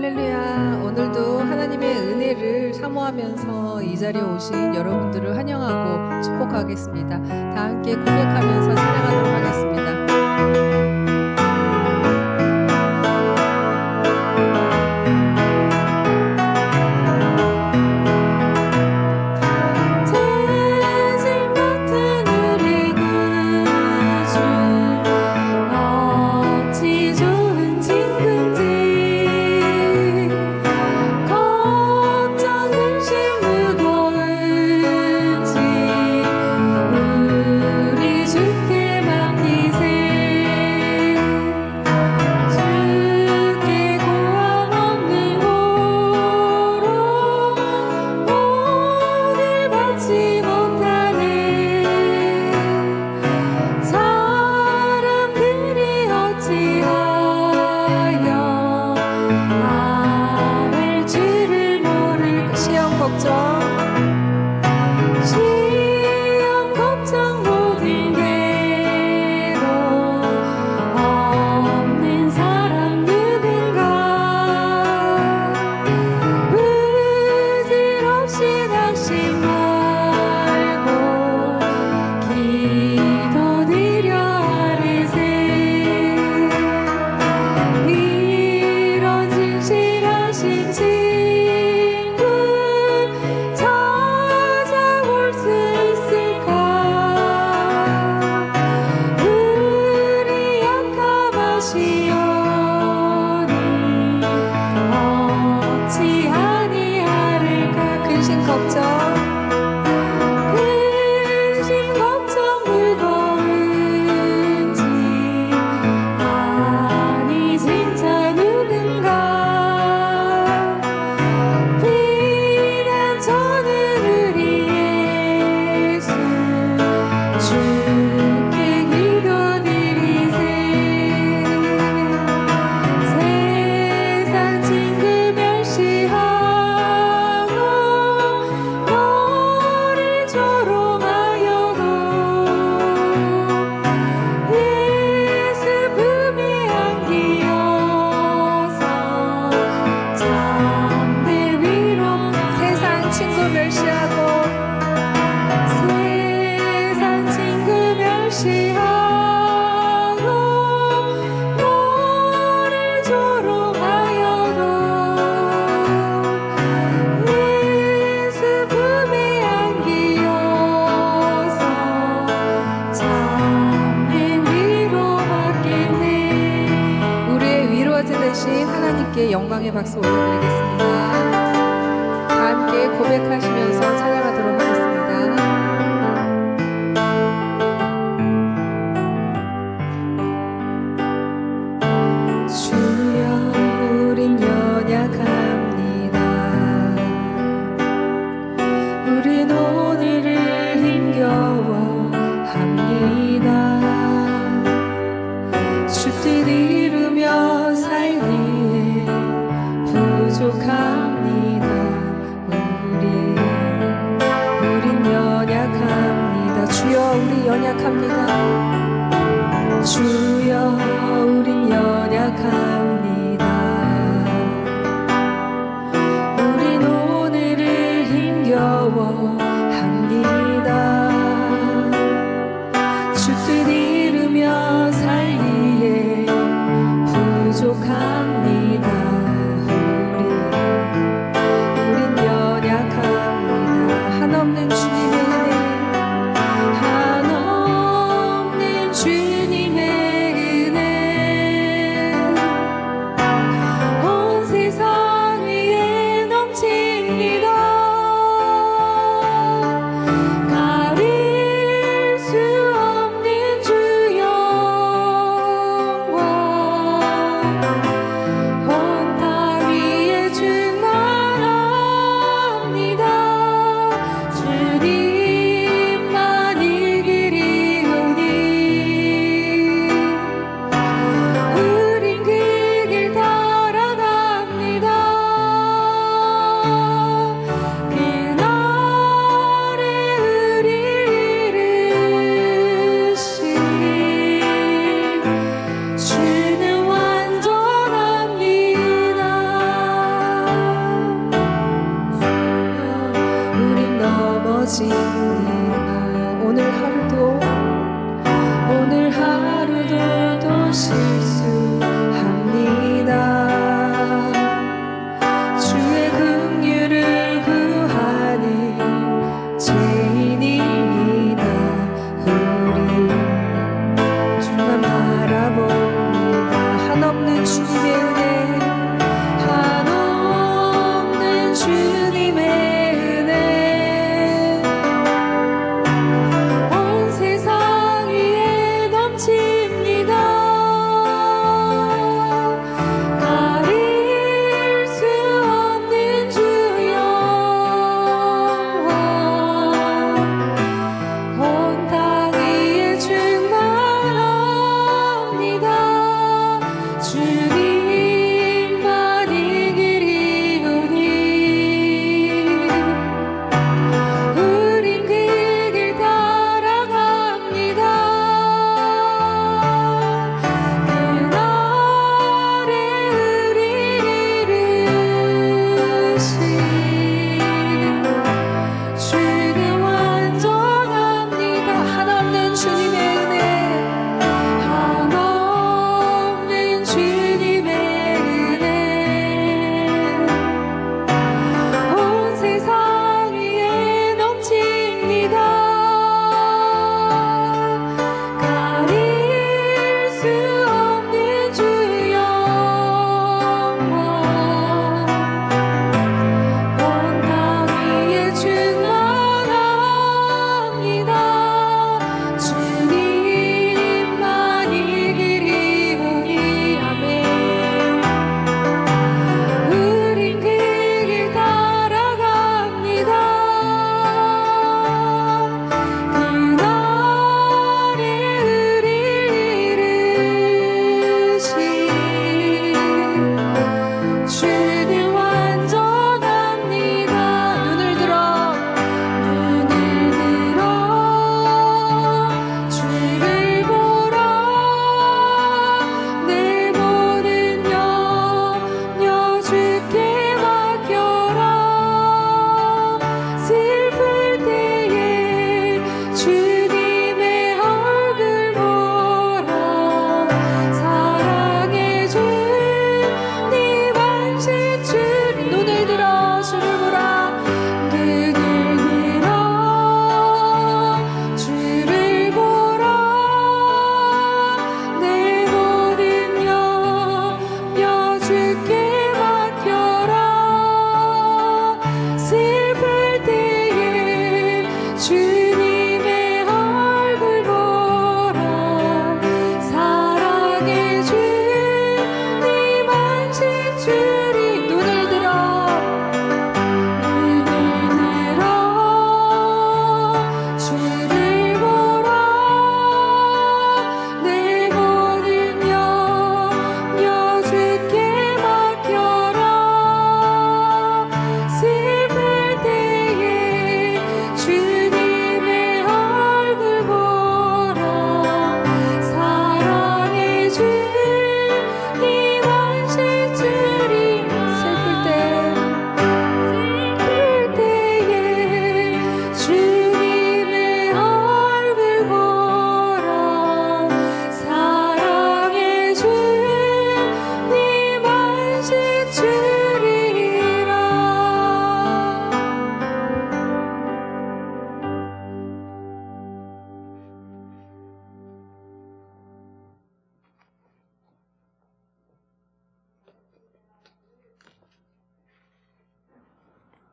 할렐루야. 오늘도 하나님의 은혜를 사모하면서 이 자리에 오신 여러분들을 환영하고 축복하겠습니다. 다 함께 고백하면서 찬양하도록 하겠습니다. 하나님께 영광의 박수 올려드리겠습니다. 다 함께 고백하시면서 찬양하도록 하겠습니다. 주여 우린 연약합니다. 우린 오늘을 힘겨워 합니다. 주 뜻 이루며 살기에 부족합니다. 우린 연약합니다. 주여 우리 연약합니다. 주여 우린 연약합니다. 우린 오늘을 힘겨워 합니다. 주 뜻 이루며 살기에 부족합니다. 우린 연약합니다. 한없는 주님의 은혜, 한없는 주님의 은혜,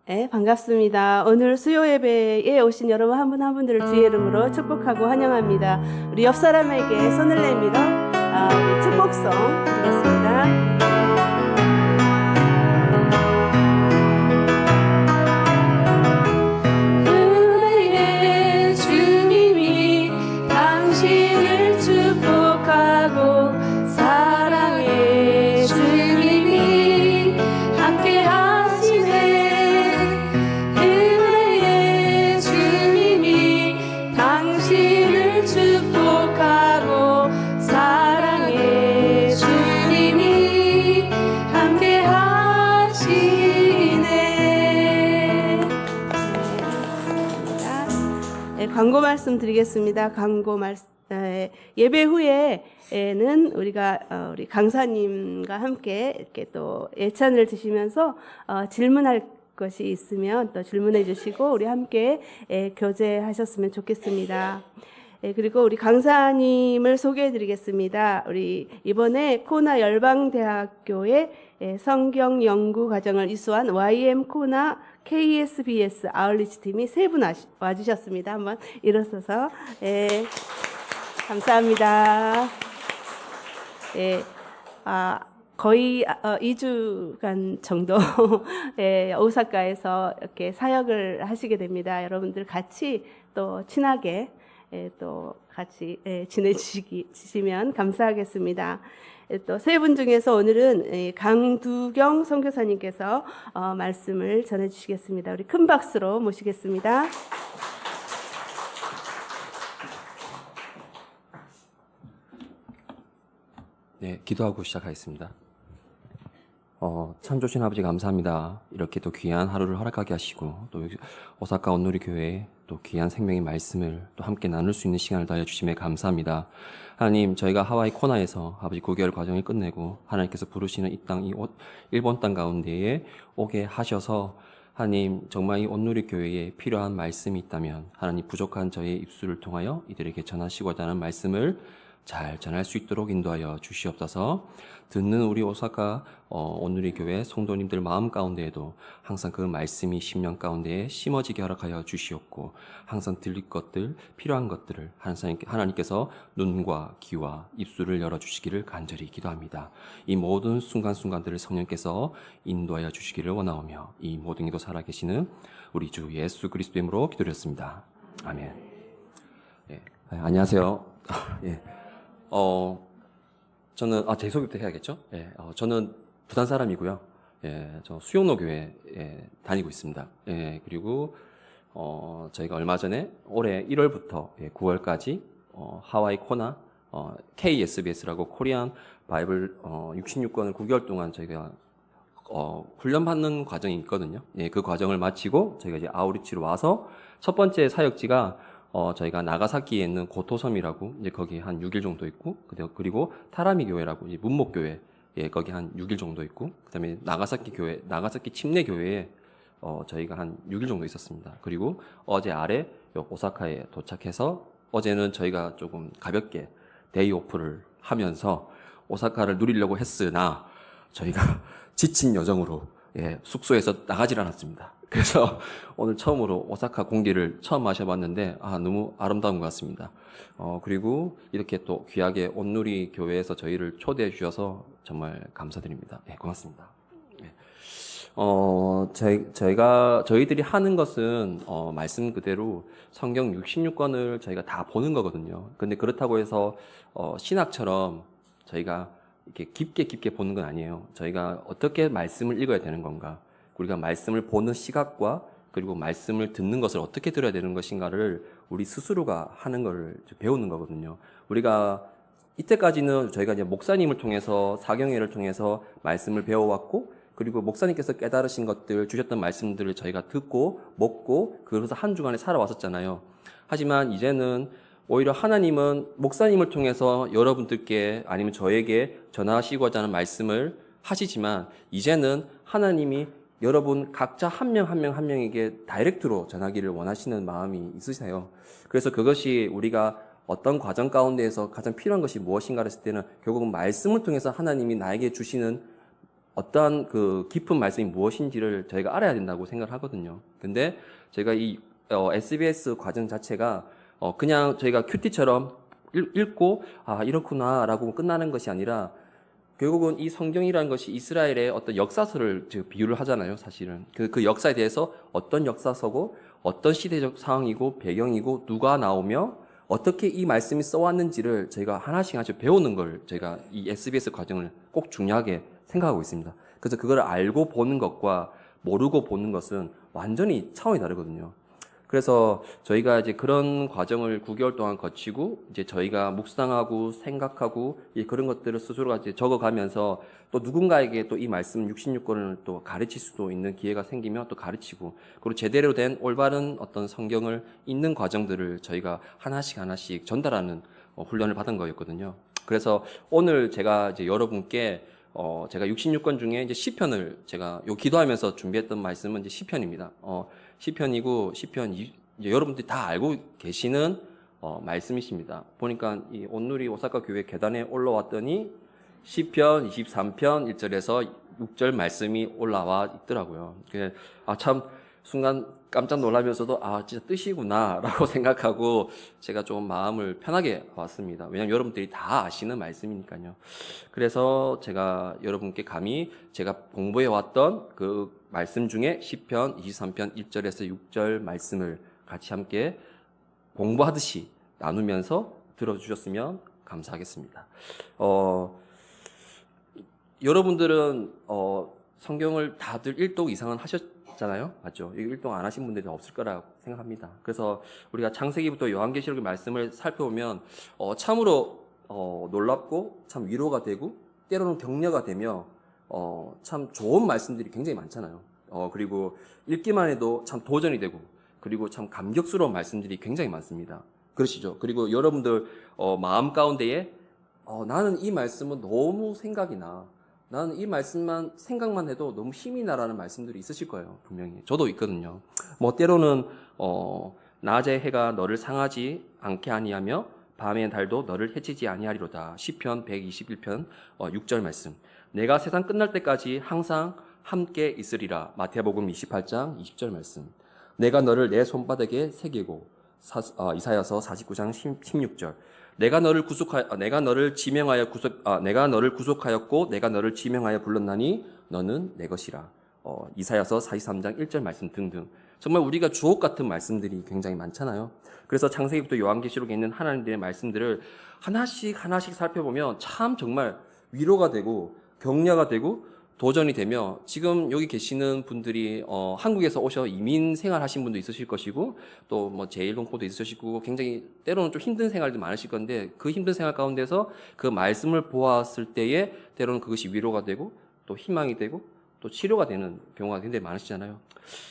네, 반갑습니다. 오늘 수요 예배에 오신 여러분 한 분 한 분들을 주의 이름으로 축복하고 환영합니다. 우리 옆 사람에게 손을 내밀어 우리 축복송 드리겠습니다. 은혜의 주님이 당신을 축복하고 사랑의 주님이 함께 하시네. 은혜의 주님이 당신을 축복하고 사랑의 주님이 함께 하시네. 네, 광고 말씀 드리겠습니다. 광고 말씀. 예배 후에는 우리 강사님과 함께 이렇게 또 예찬을 드시면서 질문할 것이 있으면 또 질문해 주시고 우리 함께 교제하셨으면 좋겠습니다. 그리고 우리 강사님을 소개해 드리겠습니다. 우리 이번에 코나 열방대학교의 성경 연구 과정을 이수한 YM 코나 KSBS 아울리치 팀이 세 분 와주셨습니다. 한번 일어서서 감사합니다. 거의 2주간 정도 오사카에서 이렇게 사역을 하시게 됩니다. 여러분들 같이 또 친하게 또 같이 지내주시면 감사하겠습니다. 또 세 분 중에서 오늘은 강두경 선교사님께서 말씀을 전해주시겠습니다. 우리 큰 박수로 모시겠습니다. 네, 기도하고 시작하겠습니다. 참 좋으신 아버지 감사합니다. 이렇게 또 귀한 하루를 허락하게 하시고 또 오사카 온누리 교회에 또 귀한 생명의 말씀을 또 함께 나눌 수 있는 시간을 더해 주심에 감사합니다. 하나님, 저희가 하와이 코나에서 아버지 9개월 과정을 끝내고 하나님께서 부르시는 이 땅, 일본 땅 가운데에 오게 하셔서 하나님, 정말 이 온누리 교회에 필요한 말씀이 있다면 하나님 부족한 저의 입술을 통하여 이들에게 전하시고자 하는 말씀을 잘 전할 수 있도록 인도하여 주시옵소서. 듣는 우리 오사카 온누리 교회 성도님들 마음 가운데에도 항상 그 말씀이 심령 가운데에 심어지게 허락하여 주시옵고 항상 들릴 것들, 필요한 것들을 하나님께서 눈과 귀와 입술을 열어주시기를 간절히 기도합니다. 이 모든 순간순간들을 성령께서 인도하여 주시기를 원하오며 이 모든 이도 살아계시는 우리 주 예수 그리스도의 이름으로 기도드렸습니다. 아멘. 안녕하세요. 예. 저는, 제 소개부터 해야겠죠? 예, 저는 부산 사람이고요. 예, 저 수용로 교회에 다니고 있습니다. 예, 그리고, 저희가 얼마 전에 올해 1월부터 9월까지, 하와이 코나, KSBS라고 코리안 바이블, 66권을 9개월 동안 저희가, 훈련받는 과정이 있거든요. 예, 그 과정을 마치고 저희가 이제 아우리치로 와서 첫 번째 사역지가 저희가 나가사키에 있는 고토섬이라고 이제 거기 한 6일 정도 있고, 그리고 타라미 교회라고 이제 문목 교회, 예, 거기 한 6일 정도 있고, 그다음에 나가사키 교회, 나가사키 침례 교회에 저희가 한 6일 정도 있었습니다. 그리고 어제 아래 오사카에 도착해서 어제는 저희가 조금 가볍게 데이 오프를 하면서 오사카를 누리려고 했으나 저희가 지친 여정으로 숙소에서 나가질 않았습니다. 그래서 오늘 처음으로 오사카 공기를 처음 마셔봤는데 너무 아름다운 것 같습니다. 그리고 이렇게 또 귀하게 온누리 교회에서 저희를 초대해 주셔서 정말 감사드립니다. 고맙습니다. 저희들이 하는 것은 말씀 그대로 성경 66권을 저희가 다 보는 거거든요. 근데 그렇다고 해서 신학처럼 저희가 이렇게 깊게 보는 건 아니에요. 저희가 어떻게 말씀을 읽어야 되는 건가, 우리가 말씀을 보는 시각과 그리고 말씀을 듣는 것을 어떻게 들어야 되는 것인가를 우리 스스로가 하는 걸 배우는 거거든요. 우리가 이때까지는 저희가 이제 목사님을 통해서 사경회를 통해서 말씀을 배워왔고, 그리고 목사님께서 깨달으신 것들, 주셨던 말씀들을 저희가 듣고 먹고 그래서 한 주간에 살아왔었잖아요. 하지만 이제는 오히려 하나님은 목사님을 통해서 여러분들께 아니면 저에게 전하시고자 하는 말씀을 하시지만, 이제는 하나님이 여러분 각자 한 명 한 명에게 다이렉트로 전하기를 원하시는 마음이 있으세요. 그래서 그것이 우리가 어떤 과정 가운데에서 가장 필요한 것이 무엇인가 했을 때는 결국은 말씀을 통해서 하나님이 나에게 주시는 어떠한 그 깊은 말씀이 무엇인지를 저희가 알아야 된다고 생각을 하거든요. 근데 저희가 이 SBS 과정 자체가 그냥 저희가 큐티처럼 읽고 이렇구나라고 끝나는 것이 아니라 결국은 이 성경이라는 것이 이스라엘의 어떤 역사서를 비유를 하잖아요, 사실은. 그 역사에 대해서 어떤 역사서고, 어떤 시대적 상황이고, 배경이고, 누가 나오며, 어떻게 이 말씀이 써왔는지를 저희가 하나씩 배우는 걸 저희가 이 SBS 과정을 꼭 중요하게 생각하고 있습니다. 그래서 그걸 알고 보는 것과 모르고 보는 것은 완전히 차원이 다르거든요. 그래서 저희가 이제 그런 과정을 9개월 동안 거치고 이제 저희가 묵상하고 생각하고 그런 것들을 스스로가 이제 적어가면서 또 누군가에게 또 이 말씀 66권을 또 가르칠 수도 있는 기회가 생기면 또 가르치고 그리고 제대로 된 올바른 어떤 성경을 읽는 과정들을 저희가 하나씩 전달하는 훈련을 받은 거였거든요. 그래서 오늘 제가 이제 여러분께 제가 66권 중에 이제 시편을 제가 기도하면서 준비했던 말씀은 이제 시편입니다. 시편이고 시편 여러분들이 다 알고 계시는 말씀이십니다. 보니까 이 온누리 오사카 교회 계단에 올라왔더니 시편 23편 1절에서 6절 말씀이 올라와 있더라고요. 참 순간 깜짝 놀라면서도 진짜 뜻이구나라고 생각하고 제가 좀 마음을 편하게 왔습니다. 왜냐하면 여러분들이 다 아시는 말씀이니까요. 그래서 제가 여러분께 감히 제가 공부해 왔던 그 말씀 중에 시편 23편 1절에서 6절 말씀을 같이 함께 공부하듯이 나누면서 들어주셨으면 감사하겠습니다. 여러분들은 성경을 다들 1독 이상은 하셨잖아요. 맞죠? 1독 안 하신 분들이 없을 거라고 생각합니다. 그래서 우리가 창세기부터 요한계시록의 말씀을 살펴보면 참으로 놀랍고 참 위로가 되고 때로는 격려가 되며 참 좋은 말씀들이 굉장히 많잖아요. 그리고 읽기만 해도 참 도전이 되고 그리고 참 감격스러운 말씀들이 굉장히 많습니다. 그러시죠? 그리고 여러분들 마음 가운데에 나는 이 말씀은 너무 생각이 나. 나는 이 말씀만 생각만 해도 너무 힘이 나라는 말씀들이 있으실 거예요. 분명히. 저도 있거든요. 때로는 낮의 해가 너를 상하지 않게 아니하며 밤의 달도 너를 해치지 아니하리로다. 시편 121편 6절 말씀. 내가 세상 끝날 때까지 항상 함께 있으리라. 마태복음 28장 20절 말씀. 내가 너를 내 손바닥에 새기고 이사야서 49장 16절. 내가 너를 구속하였고 내가 너를 지명하여 불렀나니 너는 내 것이라. 이사야서 43장 1절 말씀 등등. 정말 우리가 주옥 같은 말씀들이 굉장히 많잖아요. 그래서 창세기부터 요한계시록에 있는 하나님의 말씀들을 하나씩 살펴보면 참 정말 위로가 되고 격려가 되고 도전이 되며 지금 여기 계시는 분들이 한국에서 오셔 이민 생활하신 분도 있으실 것이고 또 제1동포도 있으시고 굉장히 때로는 좀 힘든 생활도 많으실 건데 그 힘든 생활 가운데서 그 말씀을 보았을 때에 때로는 그것이 위로가 되고 또 희망이 되고 또 치료가 되는 경우가 굉장히 많으시잖아요.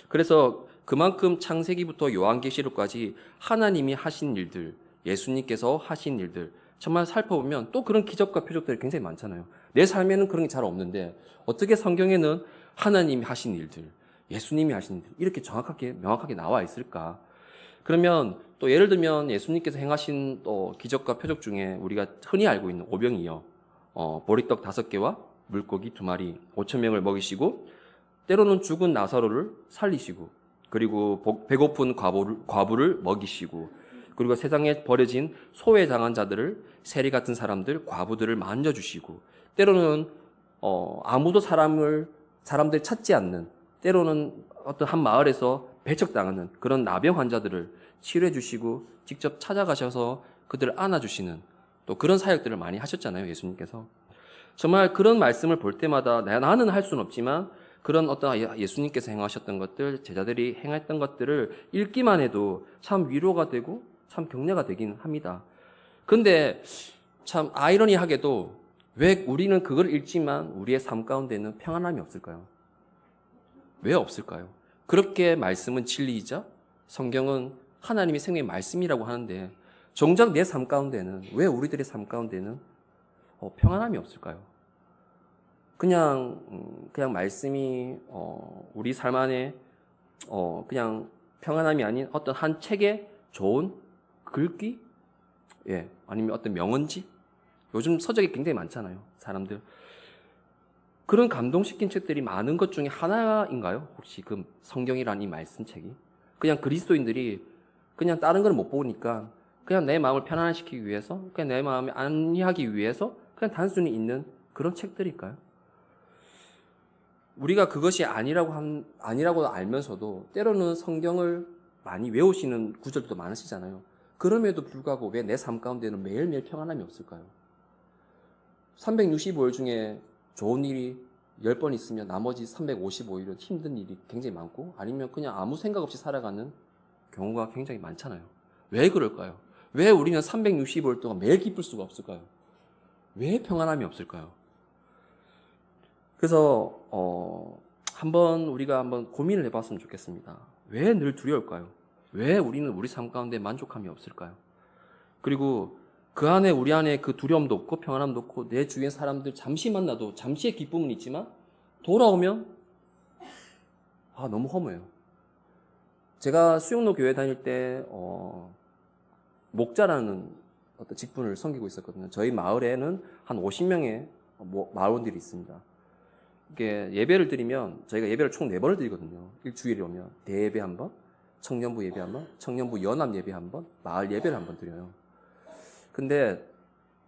그래서 그만큼 창세기부터 요한계시록까지 하나님이 하신 일들, 예수님께서 하신 일들 정말 살펴보면 또 그런 기적과 표적들이 굉장히 많잖아요. 내 삶에는 그런 게 잘 없는데 어떻게 성경에는 하나님이 하신 일들, 예수님이 하신 일들 이렇게 명확하게 나와 있을까? 그러면 또 예를 들면 예수님께서 행하신 또 기적과 표적 중에 우리가 흔히 알고 있는 오병이어, 보리떡 5개와 물고기 2마리 5,000명을 먹이시고 때로는 죽은 나사로를 살리시고 그리고 배고픈 과부를 먹이시고 그리고 세상에 버려진 소외당한 자들을 세리 같은 사람들, 과부들을 만져주시고 때로는 아무도 사람들 찾지 않는 때로는 어떤 한 마을에서 배척당하는 그런 나병 환자들을 치료해 주시고 직접 찾아가셔서 그들을 안아주시는 또 그런 사역들을 많이 하셨잖아요. 예수님께서. 정말 그런 말씀을 볼 때마다 나는 할 수는 없지만 그런 어떤 예수님께서 행하셨던 것들, 제자들이 행했던 것들을 읽기만 해도 참 위로가 되고 참 격려가 되긴 합니다. 근데 참 아이러니하게도 왜 우리는 그걸 읽지만 우리의 삶 가운데는 평안함이 없을까요? 왜 없을까요? 그렇게 말씀은 진리이자 성경은 하나님의 생명의 말씀이라고 하는데 정작 내 삶 가운데는 왜 우리들의 삶 가운데는 평안함이 없을까요? 그냥 말씀이 우리 삶 안에 그냥 평안함이 아닌 어떤 한 책의 좋은 글귀, 아니면 어떤 명언지. 요즘 서적이 굉장히 많잖아요, 사람들. 그런 감동시킨 책들이 많은 것 중에 하나인가요? 혹시 그 성경이라는 이 말씀책이? 그냥 그리스도인들이 그냥 다른 걸 못 보니까 그냥 내 마음을 편안시키기 위해서, 그냥 내 마음을 안리하기 위해서 그냥 단순히 있는 그런 책들일까요? 우리가 그것이 아니라고 알면서도 때로는 성경을 많이 외우시는 구절도 많으시잖아요. 그럼에도 불구하고 왜 내 삶 가운데는 매일매일 평안함이 없을까요? 365일 중에 좋은 일이 10번 있으면 나머지 355일은 힘든 일이 굉장히 많고, 아니면 그냥 아무 생각 없이 살아가는 경우가 굉장히 많잖아요. 왜 그럴까요? 왜 우리는 365일 동안 매일 기쁠 수가 없을까요? 왜 평안함이 없을까요? 그래서 우리가 한번 고민을 해봤으면 좋겠습니다. 왜 늘 두려울까요? 왜 우리는 우리 삶 가운데 만족함이 없을까요? 그리고 우리 안에 그 두려움도 없고 평안함도 없고, 내 주위의 사람들 잠시 만나도 잠시의 기쁨은 있지만 돌아오면 너무 허무해요. 제가 수영로 교회 다닐 때 목자라는 어떤 직분을 섬기고 있었거든요. 저희 마을에는 한 50명의 마을원들이 있습니다. 이게 예배를 드리면 저희가 예배를 총 4번을 드리거든요. 일주일에 오면 대예배 한 번, 청년부 예배 한 번, 청년부 연합 예배 한 번, 마을 예배를 한 번 드려요. 근데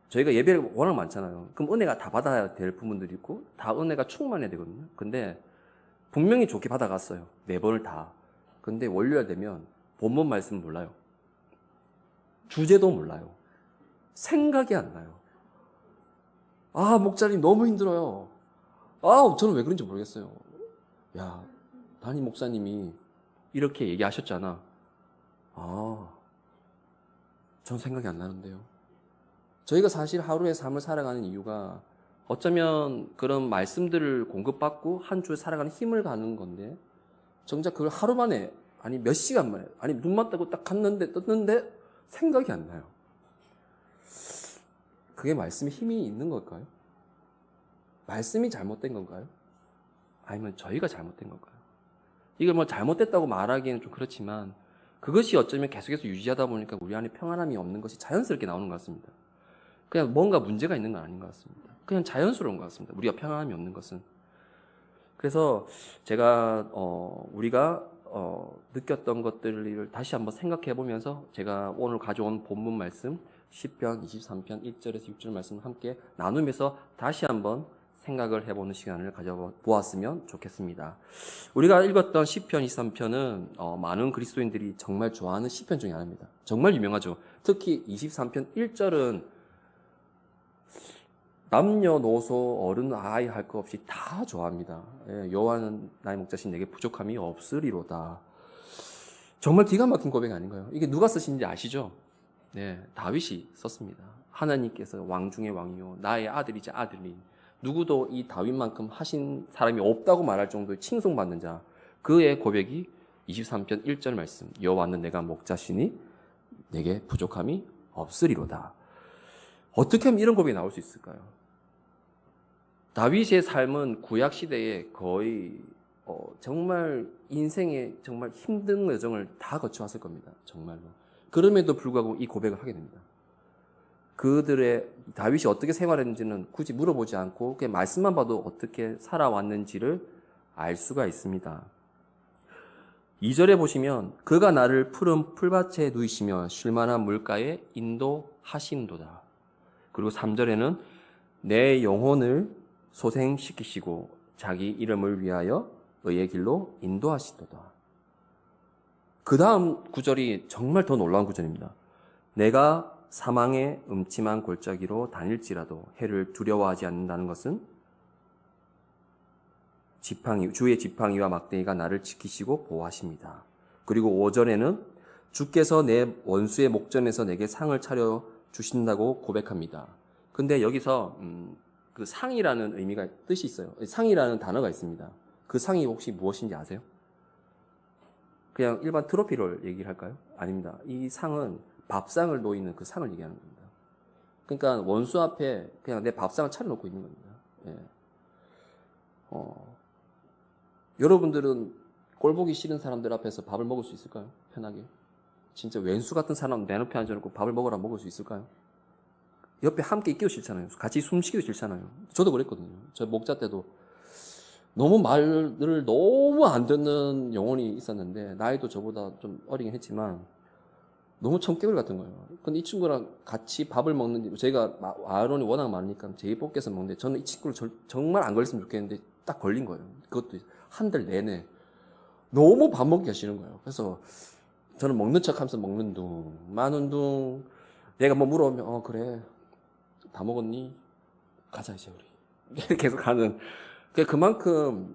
저희가 예배가 워낙 많잖아요. 그럼 은혜가 다 받아야 될 부분들이 있고 다 은혜가 충만해야 되거든요. 근데 분명히 좋게 받아갔어요. 4번을 다. 근데 월요일 되면 본문 말씀 몰라요. 주제도 몰라요. 생각이 안 나요. 목자님 너무 힘들어요. 저는 왜 그런지 모르겠어요. 야, 담임 목사님이 이렇게 얘기하셨잖아. 전 생각이 안 나는데요. 저희가 사실 하루의 삶을 살아가는 이유가 어쩌면 그런 말씀들을 공급받고 한 주에 살아가는 힘을 가는 건데, 정작 그걸 하루 만에, 아니 몇 시간 만에, 아니 눈 맞다고 딱 떴는데 생각이 안 나요. 그게 말씀에 힘이 있는 걸까요? 말씀이 잘못된 건가요? 아니면 저희가 잘못된 건가요? 이걸 잘못됐다고 말하기에는 좀 그렇지만, 그것이 어쩌면 계속해서 유지하다 보니까 우리 안에 평안함이 없는 것이 자연스럽게 나오는 것 같습니다. 그냥 뭔가 문제가 있는 건 아닌 것 같습니다. 그냥 자연스러운 것 같습니다. 우리가 평안함이 없는 것은. 그래서 제가 우리가 느꼈던 것들을 다시 한번 생각해 보면서 제가 오늘 가져온 본문 말씀 10편 23편 1절에서 6절 말씀을 함께 나누면서 다시 한번 생각을 해보는 시간을 가져보았으면 좋겠습니다. 우리가 읽었던 시편 23편은 많은 그리스도인들이 정말 좋아하는 시편 중에 하나입니다. 정말 유명하죠. 특히 23편 1절은 남녀노소 어른 아이 할 것 없이 다 좋아합니다. 여호와는 나의 목자신 내게 부족함이 없으리로다. 정말 기가 막힌 고백 아닌가요? 이게 누가 쓰신지 아시죠? 네, 다윗이 썼습니다. 하나님께서 왕 중의 왕이요 나의 아들이자 아들인, 누구도 이 다윗만큼 하신 사람이 없다고 말할 정도의 칭송받는 자, 그의 고백이 23편 1절 말씀, 여호와는 내가 목자시니 내게 부족함이 없으리로다. 어떻게 하면 이런 고백이 나올 수 있을까요? 다윗의 삶은 구약 시대에 거의 정말 인생의 정말 힘든 여정을 다 거쳐왔을 겁니다. 정말로. 그럼에도 불구하고 이 고백을 하게 됩니다. 다윗이 어떻게 생활했는지는 굳이 물어보지 않고 그냥 말씀만 봐도 어떻게 살아왔는지를 알 수가 있습니다. 2절에 보시면 그가 나를 푸른 풀밭에 누이시며 쉴만한 물가에 인도하신도다. 그리고 3절에는 내 영혼을 소생시키시고 자기 이름을 위하여 의의 길로 인도하시도다. 그 다음 구절이 정말 더 놀라운 구절입니다. 내가 사망의 음침한 골짜기로 다닐지라도 해를 두려워하지 않는다는 것은 주의 지팡이와 막대기가 나를 지키시고 보호하십니다. 그리고 5절에는 주께서 내 원수의 목전에서 내게 상을 차려 주신다고 고백합니다. 근데 여기서 그 상이라는 뜻이 있어요. 상이라는 단어가 있습니다. 그 상이 혹시 무엇인지 아세요? 그냥 일반 트로피를 얘기를 할까요? 아닙니다. 이 상은 밥상을 놓이는 그 상을 얘기하는 겁니다. 그러니까 원수 앞에 그냥 내 밥상을 차려놓고 있는 겁니다. 예. 여러분들은 꼴보기 싫은 사람들 앞에서 밥을 먹을 수 있을까요? 편하게. 진짜 왼수 같은 사람 내 옆에 앉아놓고 밥을 먹을 수 있을까요? 옆에 함께 있기도 싫잖아요. 같이 숨쉬기도 싫잖아요. 저도 그랬거든요. 저 목자 때도 너무 말을 너무 안 듣는 영혼이 있었는데 나이도 저보다 좀 어리긴 했지만 너무 청개구리 같은 거예요. 근데 이 친구랑 같이 밥을 먹는데 제가 아론이 워낙 많으니까 제일 뽑겨서 먹는데 저는 이 친구를 정말 안 걸렸으면 좋겠는데 딱 걸린 거예요. 그것도 한 달 내내 너무 밥 먹기가 싫은 거예요. 그래서 저는 먹는 척하면서 먹는 둥 마는 둥 내가 뭐 물어보면 그래 다 먹었니? 가자 이제 우리 계속 가는. 그만큼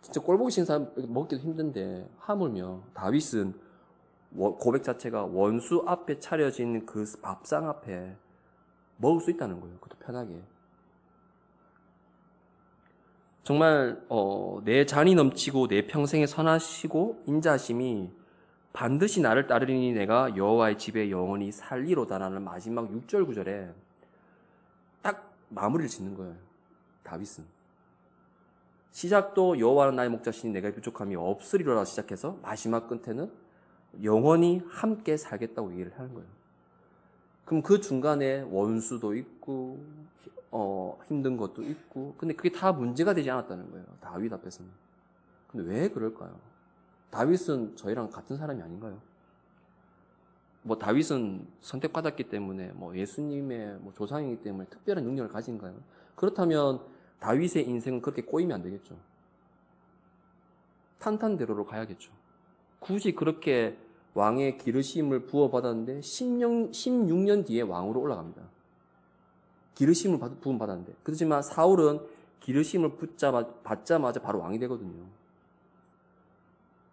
진짜 꼴보기 싫은 사람 먹기도 힘든데 하물며 다윗은 고백 자체가 원수 앞에 차려진 그 밥상 앞에 먹을 수 있다는 거예요. 그것도 편하게. 정말 내 잔이 넘치고 내 평생에 선하시고 인자하심이 반드시 나를 따르리니 내가 여호와의 집에 영원히 살리로다라는 마지막 6절 9절에 딱 마무리를 짓는 거예요. 다윗은. 시작도 여호와는 나의 목자시니 내가 부족함이 없으리로라 시작해서 마지막 끝에는 영원히 함께 살겠다고 얘기를 하는 거예요. 그럼 그 중간에 원수도 있고 힘든 것도 있고 근데 그게 다 문제가 되지 않았다는 거예요. 다윗 앞에서는. 근데 왜 그럴까요? 다윗은 저희랑 같은 사람이 아닌가요? 뭐 다윗은 선택받았기 때문에 뭐 예수님의 뭐 조상이기 때문에 특별한 능력을 가진가요? 그렇다면 다윗의 인생은 그렇게 꼬이면 안 되겠죠. 탄탄대로로 가야겠죠. 굳이 그렇게 왕의 기르심을 부어받았는데 16년 뒤에 왕으로 올라갑니다. 기르심을 부음받았는데. 그렇지만 사울은 기르심을 받자마자 바로 왕이 되거든요.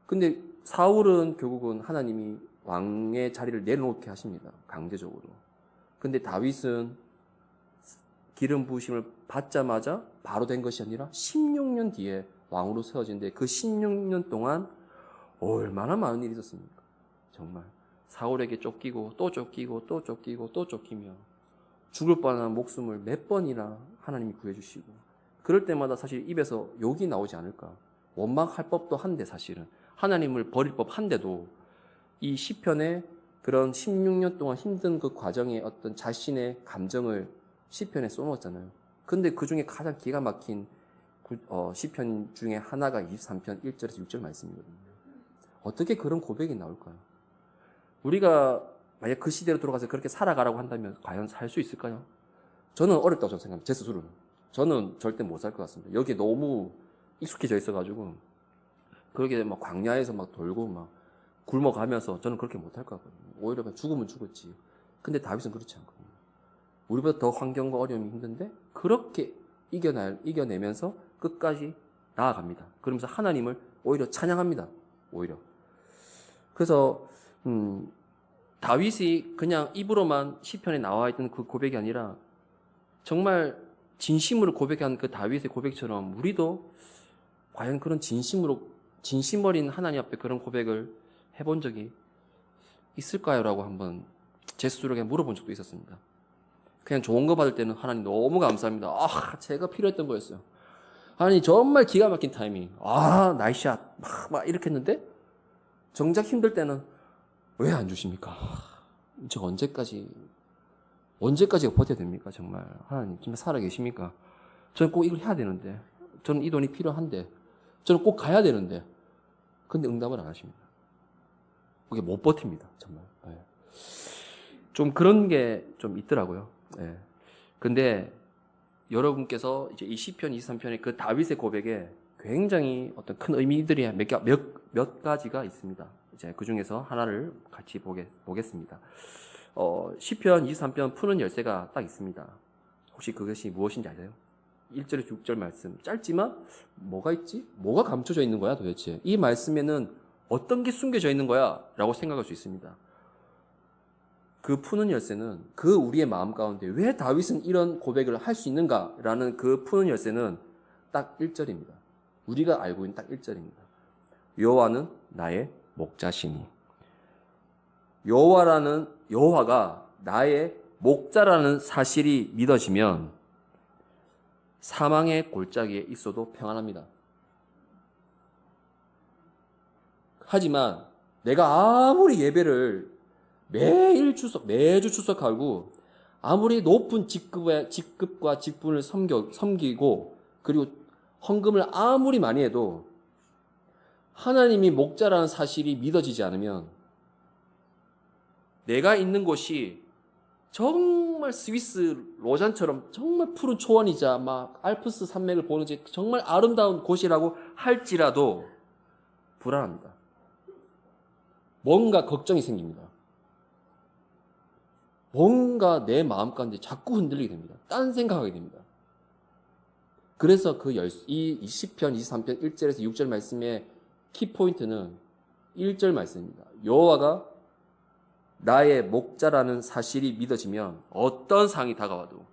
근데 사울은 결국은 하나님이 왕의 자리를 내려놓게 하십니다. 강제적으로. 근데 다윗은 기름 부으심을 받자마자 바로 된 것이 아니라 16년 뒤에 왕으로 세워진데 그 16년 동안 얼마나 많은 일이 있었습니까? 정말 사울에게 쫓기고 또 쫓기고 또 쫓기고 또 쫓기며 죽을 뻔한 목숨을 몇 번이나 하나님이 구해주시고 그럴 때마다 사실 입에서 욕이 나오지 않을까. 원망할 법도 한데 사실은 하나님을 버릴 법한데도 이 시편에 그런 16년 동안 힘든 그 과정에 어떤 자신의 감정을 시편에 써놓았잖아요. 근데 그 중에 가장 기가 막힌 시편 중에 하나가 23편 1절에서 6절 말씀이거든요. 어떻게 그런 고백이 나올까요? 우리가 만약 그 시대로 돌아가서 그렇게 살아가라고 한다면 과연 살 수 있을까요? 저는 어렵다고 저는 생각합니다. 제 스스로는. 저는 절대 못 살 것 같습니다. 여기에 너무 익숙해져 있어가지고 그렇게 막 광야에서 막 돌고 막 굶어가면서 저는 그렇게 못 할 것 같거든요. 오히려 그냥 죽으면 죽었지. 근데 다윗은 그렇지 않거든요. 우리보다 더 환경과 어려움이 힘든데 그렇게 이겨내면서 끝까지 나아갑니다. 그러면서 하나님을 오히려 찬양합니다. 오히려. 그래서 다윗이 그냥 입으로만 시편에 나와 있던 그 고백이 아니라 정말 진심으로 고백한 그 다윗의 고백처럼 우리도 과연 그런 진심 어린 하나님 앞에 그런 고백을 해본 적이 있을까요? 라고 한번 제 스스로에게 물어본 적도 있었습니다. 그냥 좋은 거 받을 때는 하나님 너무 감사합니다. 제가 필요했던 거였어요. 아니 정말 기가 막힌 타이밍. 나이스샷 막 이렇게 했는데 정작 힘들 때는 왜 안 주십니까? 저 언제까지 버텨야 됩니까? 정말 하나님 정말 살아 계십니까? 저는 꼭 이걸 해야 되는데 저는 이 돈이 필요한데 저는 꼭 가야 되는데 근데 응답을 안 하십니다. 그게 못 버팁니다. 정말. 네. 좀 그런 게 좀 있더라고요. 네. 근데 여러분께서 이제 이 시편 23편의 그 다윗의 고백에 굉장히 어떤 큰 의미들이 몇 가지가 있습니다. 이제 그 중에서 하나를 같이 보겠습니다. 시편 23편 푸는 열쇠가 딱 있습니다. 혹시 그것이 무엇인지 아세요? 1절에서 6절 말씀. 짧지만 뭐가 있지? 뭐가 감춰져 있는 거야 도대체? 이 말씀에는 어떤 게 숨겨져 있는 거야? 라고 생각할 수 있습니다. 그 푸는 열쇠는 그 우리의 마음 가운데 왜 다윗은 이런 고백을 할 수 있는가? 라는 그 푸는 열쇠는 딱 1절입니다. 우리가 알고 있는 딱 1절입니다. 여호와는 나의 목자시니. 여호와가 나의 목자라는 사실이 믿어지면 사망의 골짜기에 있어도 평안합니다. 하지만 내가 아무리 예배를 매주 출석하고 아무리 높은 직급과 직분을 섬기고 그리고 헌금을 아무리 많이 해도 하나님이 목자라는 사실이 믿어지지 않으면 내가 있는 곳이 정말 스위스 로잔처럼 정말 푸른 초원이자 막 알프스 산맥을 보는 정말 아름다운 곳이라고 할지라도 불안합니다. 뭔가 걱정이 생깁니다. 뭔가 내 마음 가운데 자꾸 흔들리게 됩니다. 딴 생각하게 됩니다. 그래서 이 20편, 23편 1절에서 6절 말씀의 키포인트는 1절 말씀입니다. 여호와가 나의 목자라는 사실이 믿어지면 어떤 상이 다가와도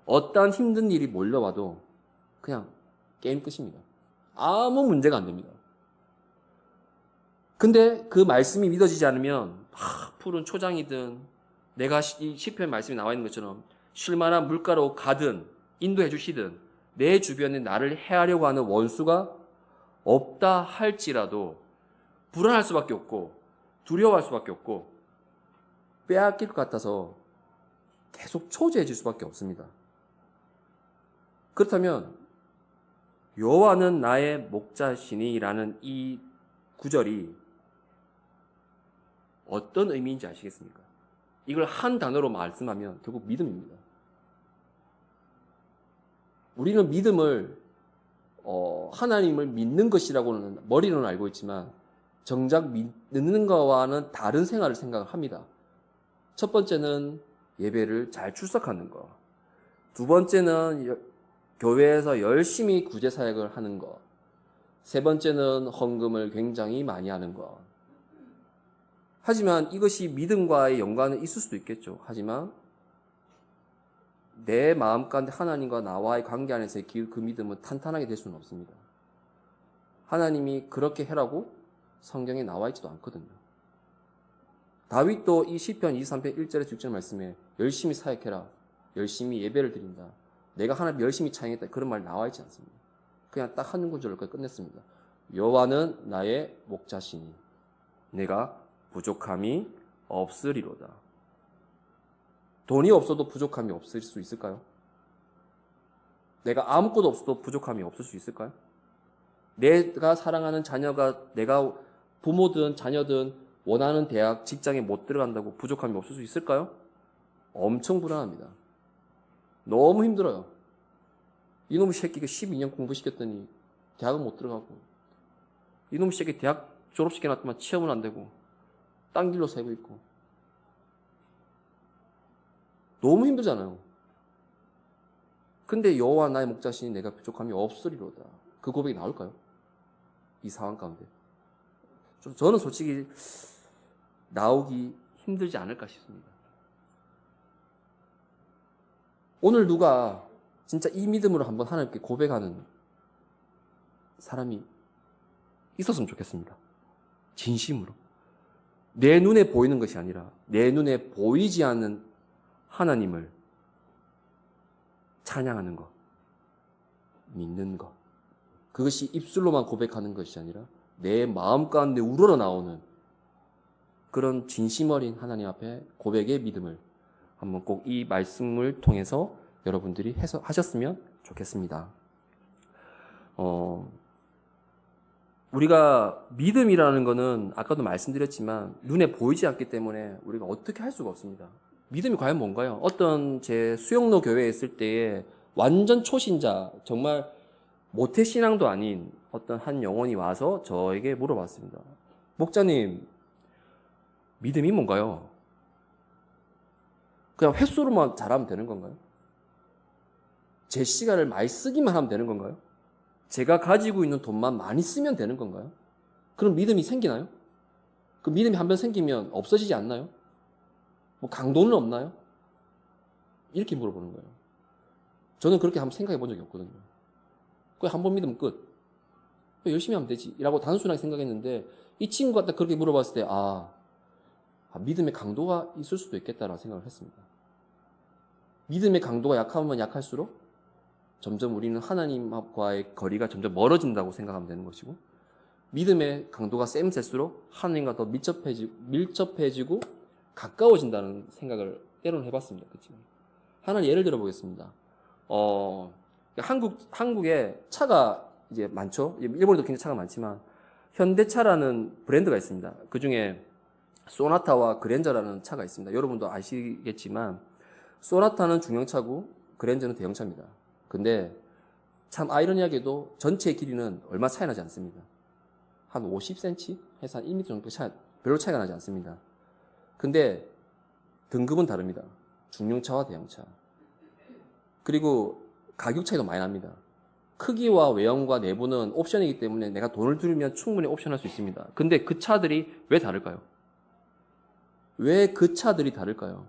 어떠한 힘든 일이 몰려와도 그냥 게임 끝입니다. 아무 문제가 안 됩니다. 근데 그 말씀이 믿어지지 않으면 푸른 초장이든 내가 이 시편 말씀이 나와 있는 것처럼 쉴만한 물가로 가든 인도해 주시든 내 주변에 나를 해하려고 하는 원수가 없다 할지라도 불안할 수밖에 없고 두려워할 수밖에 없고 빼앗길 것 같아서 계속 초조해질 수밖에 없습니다. 그렇다면 여호와는 나의 목자시니라는 이 구절이 어떤 의미인지 아시겠습니까? 이걸 한 단어로 말씀하면 결국 믿음입니다. 우리는 믿음을 하나님을 믿는 것이라고는 머리로는 알고 있지만 정작 믿는 것과는 다른 생활을 생각을 합니다. 첫 번째는 예배를 잘 출석하는 것. 두 번째는 교회에서 열심히 구제사역을 하는 것. 세 번째는 헌금을 굉장히 많이 하는 것. 하지만 이것이 믿음과의 연관은 있을 수도 있겠죠. 하지만 내 마음 가운데 하나님과 나와의 관계 안에서의 그 믿음은 탄탄하게 될 수는 없습니다. 하나님이 그렇게 해라고 성경에 나와 있지도 않거든요. 다윗도 이 시편 23편 1절에서 6절 말씀에 열심히 사역해라, 열심히 예배를 드린다, 내가 하나님 열심히 찬양했다, 그런 말 나와 있지 않습니다. 그냥 딱 한 구절로 끝냈습니다. 여호와는 나의 목자시니 내가 부족함이 없으리로다. 돈이 없어도 부족함이 없을 수 있을까요? 내가 아무것도 없어도 부족함이 없을 수 있을까요? 내가 사랑하는 자녀가 내가 부모든 자녀든 원하는 대학, 직장에 못 들어간다고 부족함이 없을 수 있을까요? 엄청 불안합니다. 너무 힘들어요. 이놈의 새끼가 12년 공부시켰더니 대학은 못 들어가고, 이놈의 새끼 대학 졸업시켜놨더만 취업은 안 되고 딴 길로 새고 있고, 너무 힘들잖아요. 근데 여호와 나의 목자시니 내가 부족함이 없으리로다. 그 고백이 나올까요? 이 상황 가운데. 저는 솔직히 나오기 힘들지 않을까 싶습니다. 오늘 누가 진짜 이 믿음으로 한번 하나님께 고백하는 사람이 있었으면 좋겠습니다. 진심으로. 내 눈에 보이는 것이 아니라 내 눈에 보이지 않는 하나님을 찬양하는 것, 믿는 것. 그것이 입술로만 고백하는 것이 아니라 내 마음 가운데 우러러 나오는 그런 진심 어린 하나님 앞에 고백의 믿음을 한번 꼭 이 말씀을 통해서 여러분들이 하셨으면 좋겠습니다. 우리가 믿음이라는 것은 아까도 말씀드렸지만 눈에 보이지 않기 때문에 우리가 어떻게 할 수가 없습니다. 믿음이 과연 뭔가요? 어떤 제 수영로 교회에 있을 때에 완전 초신자, 정말 모태신앙도 아닌 어떤 한 영혼이 와서 저에게 물어봤습니다. 목자님, 믿음이 뭔가요? 그냥 횟수로만 잘하면 되는 건가요? 제 시간을 많이 쓰기만 하면 되는 건가요? 제가 가지고 있는 돈만 많이 쓰면 되는 건가요? 그럼 믿음이 생기나요? 그 믿음이 한번 생기면 없어지지 않나요? 뭐 강도는 없나요? 이렇게 물어보는 거예요. 저는 그렇게 한번 생각해 본 적이 없거든요. 그냥 한번 믿으면 끝. 열심히 하면 되지 라고 단순하게 생각했는데, 이 친구가 딱 그렇게 물어봤을 때 믿음의 강도가 있을 수도 있겠다라는 생각을 했습니다. 믿음의 강도가 약하면 약할수록 점점 우리는 하나님과의 거리가 점점 멀어진다고 생각하면 되는 것이고, 믿음의 강도가 세면 sel수록 하나님과 더 밀접해지고 가까워진다는 생각을 때로는 해봤습니다. 그렇죠? 하나는 예를 들어 보겠습니다. 한국에 차가 이제 많죠. 일본에도 굉장히 차가 많지만 현대차라는 브랜드가 있습니다. 그 중에 소나타와 그랜저라는 차가 있습니다. 여러분도 아시겠지만 소나타는 중형차고 그랜저는 대형차입니다. 근데 참 아이러니하게도 전체 길이는 얼마 차이 나지 않습니다. 한 50cm 해서 한 1m 정도 별로 차이가 나지 않습니다. 근데 등급은 다릅니다. 중형차와 대형차. 그리고 가격 차이도 많이 납니다. 크기와 외형과 내부는 옵션이기 때문에 내가 돈을 들이면 충분히 옵션할 수 있습니다. 근데 그 차들이 왜 다를까요? 왜 그 차들이 다를까요?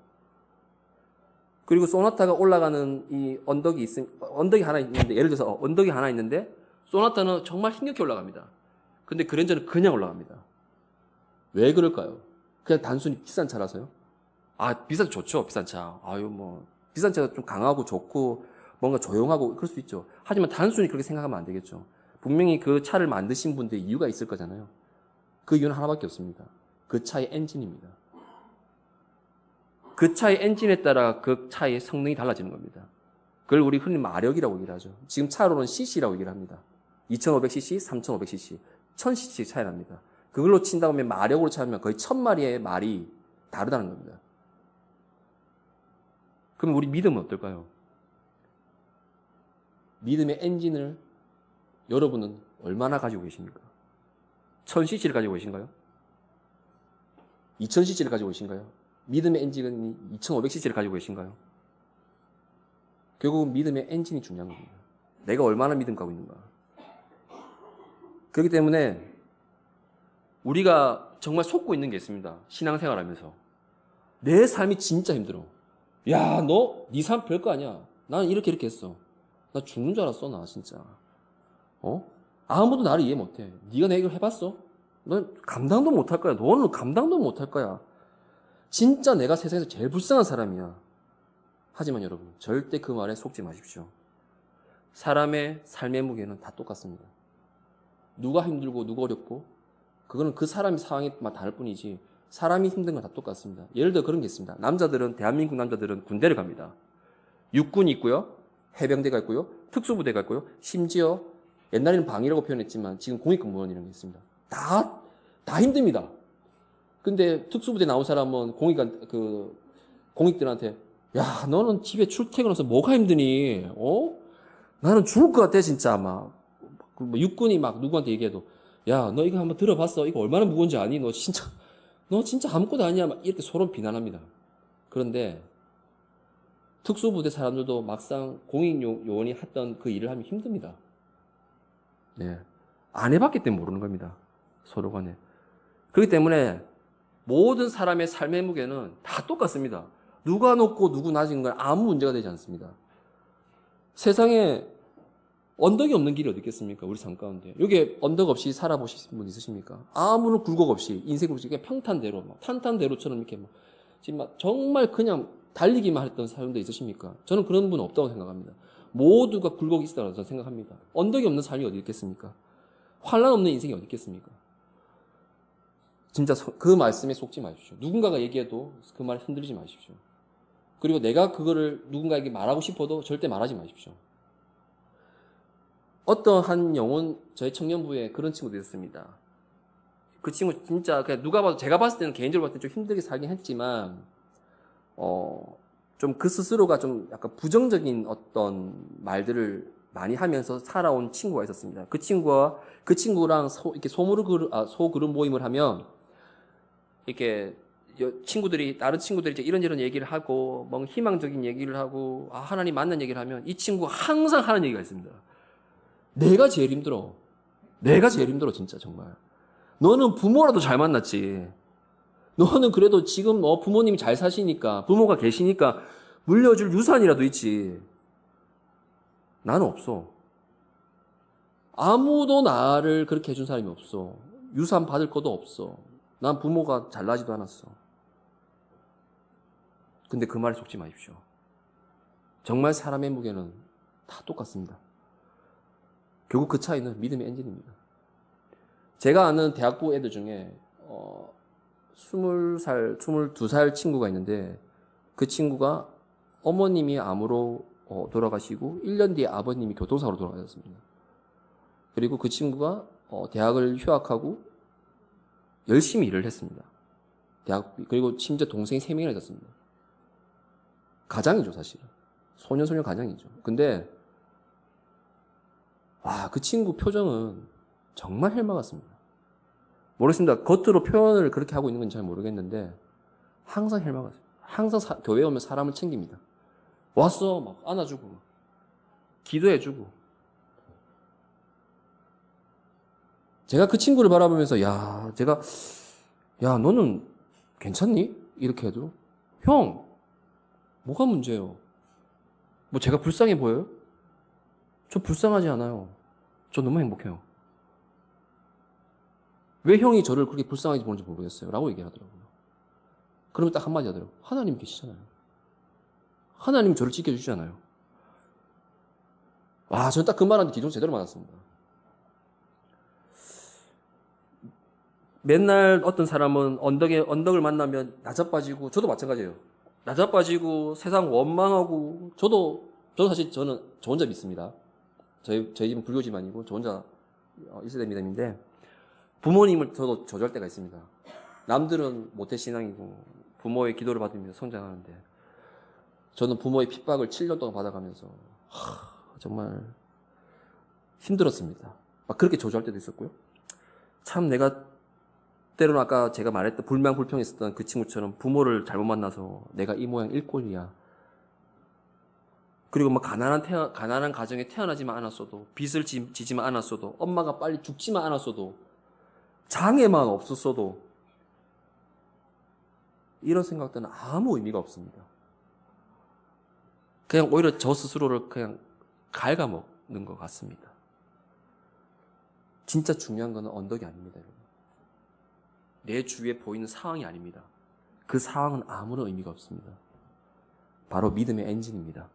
그리고 소나타가 올라가는 이 언덕이 하나 있는데, 예를 들어서 언덕이 하나 있는데 소나타는 정말 힘겹게 올라갑니다. 근데 그랜저는 그냥 올라갑니다. 왜 그럴까요? 그냥 단순히 비싼 차라서요? 비싼 차 좋죠, 비싼 차. 비싼 차가 좀 강하고 좋고 뭔가 조용하고 그럴 수 있죠. 하지만 단순히 그렇게 생각하면 안 되겠죠. 분명히 그 차를 만드신 분들의 이유가 있을 거잖아요. 그 이유는 하나밖에 없습니다. 그 차의 엔진입니다. 그 차의 엔진에 따라 그 차의 성능이 달라지는 겁니다. 그걸 우리 흔히 마력이라고 얘기를 하죠. 지금 차로는 cc라고 얘기를 합니다. 2500cc, 3500cc, 1000cc 차이 납니다. 그걸로 친다고 하면 마력으로 차면 거의 1000마리의 말이 다르다는 겁니다. 그럼 우리 믿음은 어떨까요? 믿음의 엔진을 여러분은 얼마나 가지고 계십니까? 1000cc를 가지고 계신가요? 2000cc를 가지고 계신가요? 믿음의 엔진은 2500cc를 가지고 계신가요? 결국은 믿음의 엔진이 중요한 겁니다. 내가 얼마나 믿음 갖고 있는가. 그렇기 때문에 우리가 정말 속고 있는 게 있습니다. 신앙생활 하면서. 내 삶이 진짜 힘들어. 야, 네 삶 별거 아니야. 나는 이렇게 했어. 나 죽는 줄 알았어, 나 진짜. 아무도 나를 이해 못해. 네가 내 얘기를 해봤어? 넌 감당도 못할 거야. 너는 감당도 못할 거야. 진짜 내가 세상에서 제일 불쌍한 사람이야. 하지만 여러분, 절대 그 말에 속지 마십시오. 사람의 삶의 무게는 다 똑같습니다. 누가 힘들고 누가 어렵고 그거는 그 사람의 상황이 다를 뿐이지 사람이 힘든 건 다 똑같습니다. 예를 들어 그런 게 있습니다. 대한민국 남자들은 군대를 갑니다. 육군이 있고요. 해병대가 있고요. 특수부대가 있고요. 심지어 옛날에는 방위라고 표현했지만 지금 공익근무원이라는 게 있습니다. 다 힘듭니다. 근데 특수부대 나온 사람은 공익들한테 야, 너는 집에 출퇴근해서 뭐가 힘드니? 나는 죽을 것 같아, 진짜, 막. 육군이 막 누구한테 얘기해도, 야, 너 이거 한번 들어봤어? 이거 얼마나 무거운지 아니? 너 진짜 아무것도 아니야? 막 이렇게 서로 비난합니다. 그런데, 특수부대 사람들도 막상 공익요원이 했던 그 일을 하면 힘듭니다. 네. 안 해봤기 때문에 모르는 겁니다. 서로 간에. 그렇기 때문에, 모든 사람의 삶의 무게는 다 똑같습니다. 누가 높고 누구 낮은 건 아무 문제가 되지 않습니다. 세상에 언덕이 없는 길이 어디 있겠습니까? 우리 삶 가운데. 여기에 언덕 없이 살아보신 분 있으십니까? 아무런 굴곡 없이 인생을 그냥 평탄대로, 탄탄대로처럼 이렇게 지금 정말 그냥 달리기만 했던 사람도 있으십니까? 저는 그런 분 없다고 생각합니다. 모두가 굴곡이 있다고 저는 생각합니다. 언덕이 없는 삶이 어디 있겠습니까? 환란 없는 인생이 어디 있겠습니까? 진짜 그 말씀에 속지 마십시오. 누군가가 얘기해도 그 말에 흔들리지 마십시오. 그리고 내가 그거를 누군가에게 말하고 싶어도 절대 말하지 마십시오. 어떤 한 영혼, 저희 청년부에 그런 친구도 있었습니다. 그 친구 진짜 그냥 누가 봐도 제가 봤을 때는 개인적으로 봤을 때 좀 힘들게 살긴 했지만 좀 그 스스로가 좀 약간 부정적인 어떤 말들을 많이 하면서 살아온 친구가 있었습니다. 그 친구랑 이렇게 소그룹 모임을 하면 이렇게 다른 친구들이 이제 이런저런 얘기를 하고, 뭐 희망적인 얘기를 하고, 하나님 만난 얘기를 하면 이 친구가 항상 하는 얘기가 있습니다. 내가 제일 힘들어. 진짜 정말. 너는 부모라도 잘 만났지. 너는 그래도 지금 부모님이 잘 사시니까, 부모가 계시니까 물려줄 유산이라도 있지. 나는 없어. 아무도 나를 그렇게 해준 사람이 없어. 유산 받을 것도 없어. 난 부모가 잘나지도 않았어. 근데 그 말에 속지 마십시오. 정말 사람의 무게는 다 똑같습니다. 결국 그 차이는 믿음의 엔진입니다. 제가 아는 대학부 애들 중에 20살, 22살 친구가 있는데 그 친구가 어머님이 암으로 돌아가시고 1년 뒤에 아버님이 교통사고로 돌아가셨습니다. 그리고 그 친구가 대학을 휴학하고 열심히 일을 했습니다. 그리고 심지어 동생이 3명이나 있었습니다. 가장이죠, 사실은. 소년 가장이죠. 근데 그 친구 표정은 정말 헬마 같습니다. 모르겠습니다. 겉으로 표현을 그렇게 하고 있는 건 잘 모르겠는데 항상 헬마 같습니다. 항상 교회에 오면 사람을 챙깁니다. 왔어 막 안아주고 기도해주고. 제가 그 친구를 바라보면서 야 너는 괜찮니? 이렇게 해도 형 뭐가 문제예요? 뭐 제가 불쌍해 보여요? 저 불쌍하지 않아요. 저 너무 행복해요. 왜 형이 저를 그렇게 불쌍하게 보는지 모르겠어요. 라고 얘기하더라고요. 그러면 딱 한마디 하더라고요. 하나님 계시잖아요. 하나님 저를 지켜주시잖아요. 저는 딱 그 말한테 기도 제대로 맞았습니다. 맨날 어떤 사람은 언덕을 만나면 나자빠지고, 저도 마찬가지예요. 나자빠지고, 세상 원망하고, 저도 사실 저는 저 혼자 믿습니다. 저희 집은 불교 집안이고, 저 혼자 1세대 믿음인데, 부모님을 저도 저주할 때가 있습니다. 남들은 모태신앙이고, 부모의 기도를 받으면서 성장하는데, 저는 부모의 핍박을 7년 동안 받아가면서, 정말 힘들었습니다. 막 그렇게 저주할 때도 있었고요. 참 내가 때로는 아까 제가 말했던 불명불평했었던 그 친구처럼 부모를 잘못 만나서 내가 이 모양 일꼴이야. 그리고 막 가난한 가정에 태어나지만 않았어도, 빚을 지지만 않았어도, 엄마가 빨리 죽지만 않았어도, 장애만 없었어도, 이런 생각들은 아무 의미가 없습니다. 그냥 오히려 저 스스로를 그냥 갉아먹는 것 같습니다. 진짜 중요한 건 언덕이 아닙니다, 여러분. 내 주위에 보이는 상황이 아닙니다. 그 상황은 아무런 의미가 없습니다. 바로 믿음의 엔진입니다.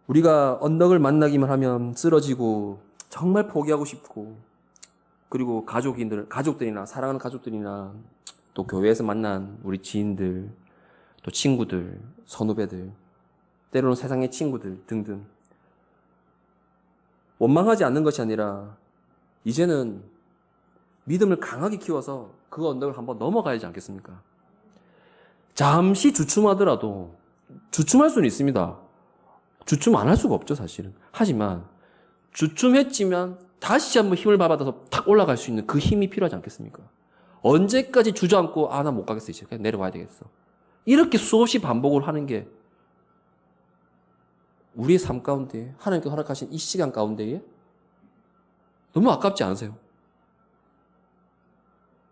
우리가 언덕을 만나기만 하면 쓰러지고 정말 포기하고 싶고, 그리고 가족들이나 사랑하는 가족들이나 또 교회에서 만난 우리 지인들, 또 친구들, 선후배들, 때로는 세상의 친구들 등등, 원망하지 않는 것이 아니라 이제는 믿음을 강하게 키워서 그 언덕을 한번 넘어가야지 않겠습니까? 잠시 주춤하더라도, 주춤할 수는 있습니다. 주춤 안 할 수가 없죠, 사실은. 하지만 주춤했지만 다시 한번 힘을 받아서 탁 올라갈 수 있는 그 힘이 필요하지 않겠습니까? 언제까지 주저앉고 나 못 가겠어, 이제 그냥 내려와야 되겠어, 이렇게 수없이 반복을 하는 게 우리의 삶 가운데, 하나님께 허락하신 이 시간 가운데에 너무 아깝지 않으세요?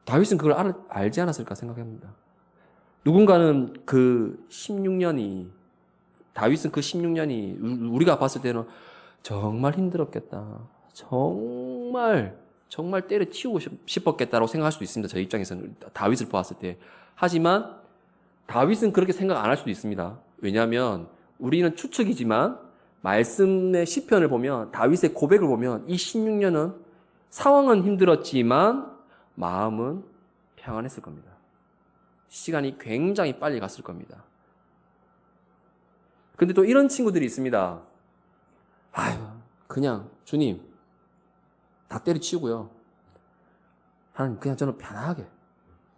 다윗은 그걸 알지 않았을까 생각합니다. 누군가는 다윗은 그 16년이 우리가 봤을 때는 정말 힘들었겠다, 정말 때려치우고 싶었겠다라고 생각할 수도 있습니다. 저 입장에서는 다윗을 보았을 때. 하지만 다윗은 그렇게 생각 안 할 수도 있습니다. 왜냐하면 우리는 추측이지만 말씀의 시편을 보면, 다윗의 고백을 보면 이 16년은 상황은 힘들었지만 마음은 평안했을 겁니다. 시간이 굉장히 빨리 갔을 겁니다. 근데 또 이런 친구들이 있습니다. 그냥 주님 다 때려치우고요, 하나님 그냥 저는 편하게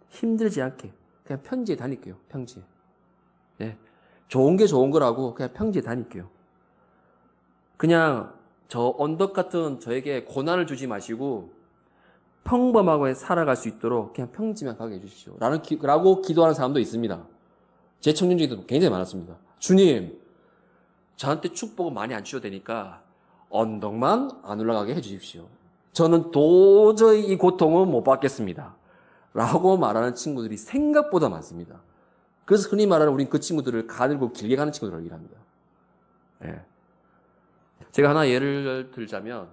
힘들지 않게 그냥 평지에 다닐게요. 평지에. 네. 좋은 게 좋은 거라고 그냥 평지에 다닐게요. 그냥 저 언덕 같은 저에게 고난을 주지 마시고 평범하게 살아갈 수 있도록 그냥 평지만 가게 해주십시오. 라고 기도하는 사람도 있습니다. 제 청년 중에도 굉장히 많았습니다. 주님, 저한테 축복은 많이 안 주셔도 되니까 언덕만 안 올라가게 해주십시오. 저는 도저히 이 고통은 못 받겠습니다. 라고 말하는 친구들이 생각보다 많습니다. 그래서 흔히 말하는 우린 그 친구들을 가늘고 길게 가는 친구들을 얘기합니다. 예. 제가 하나 예를 들자면,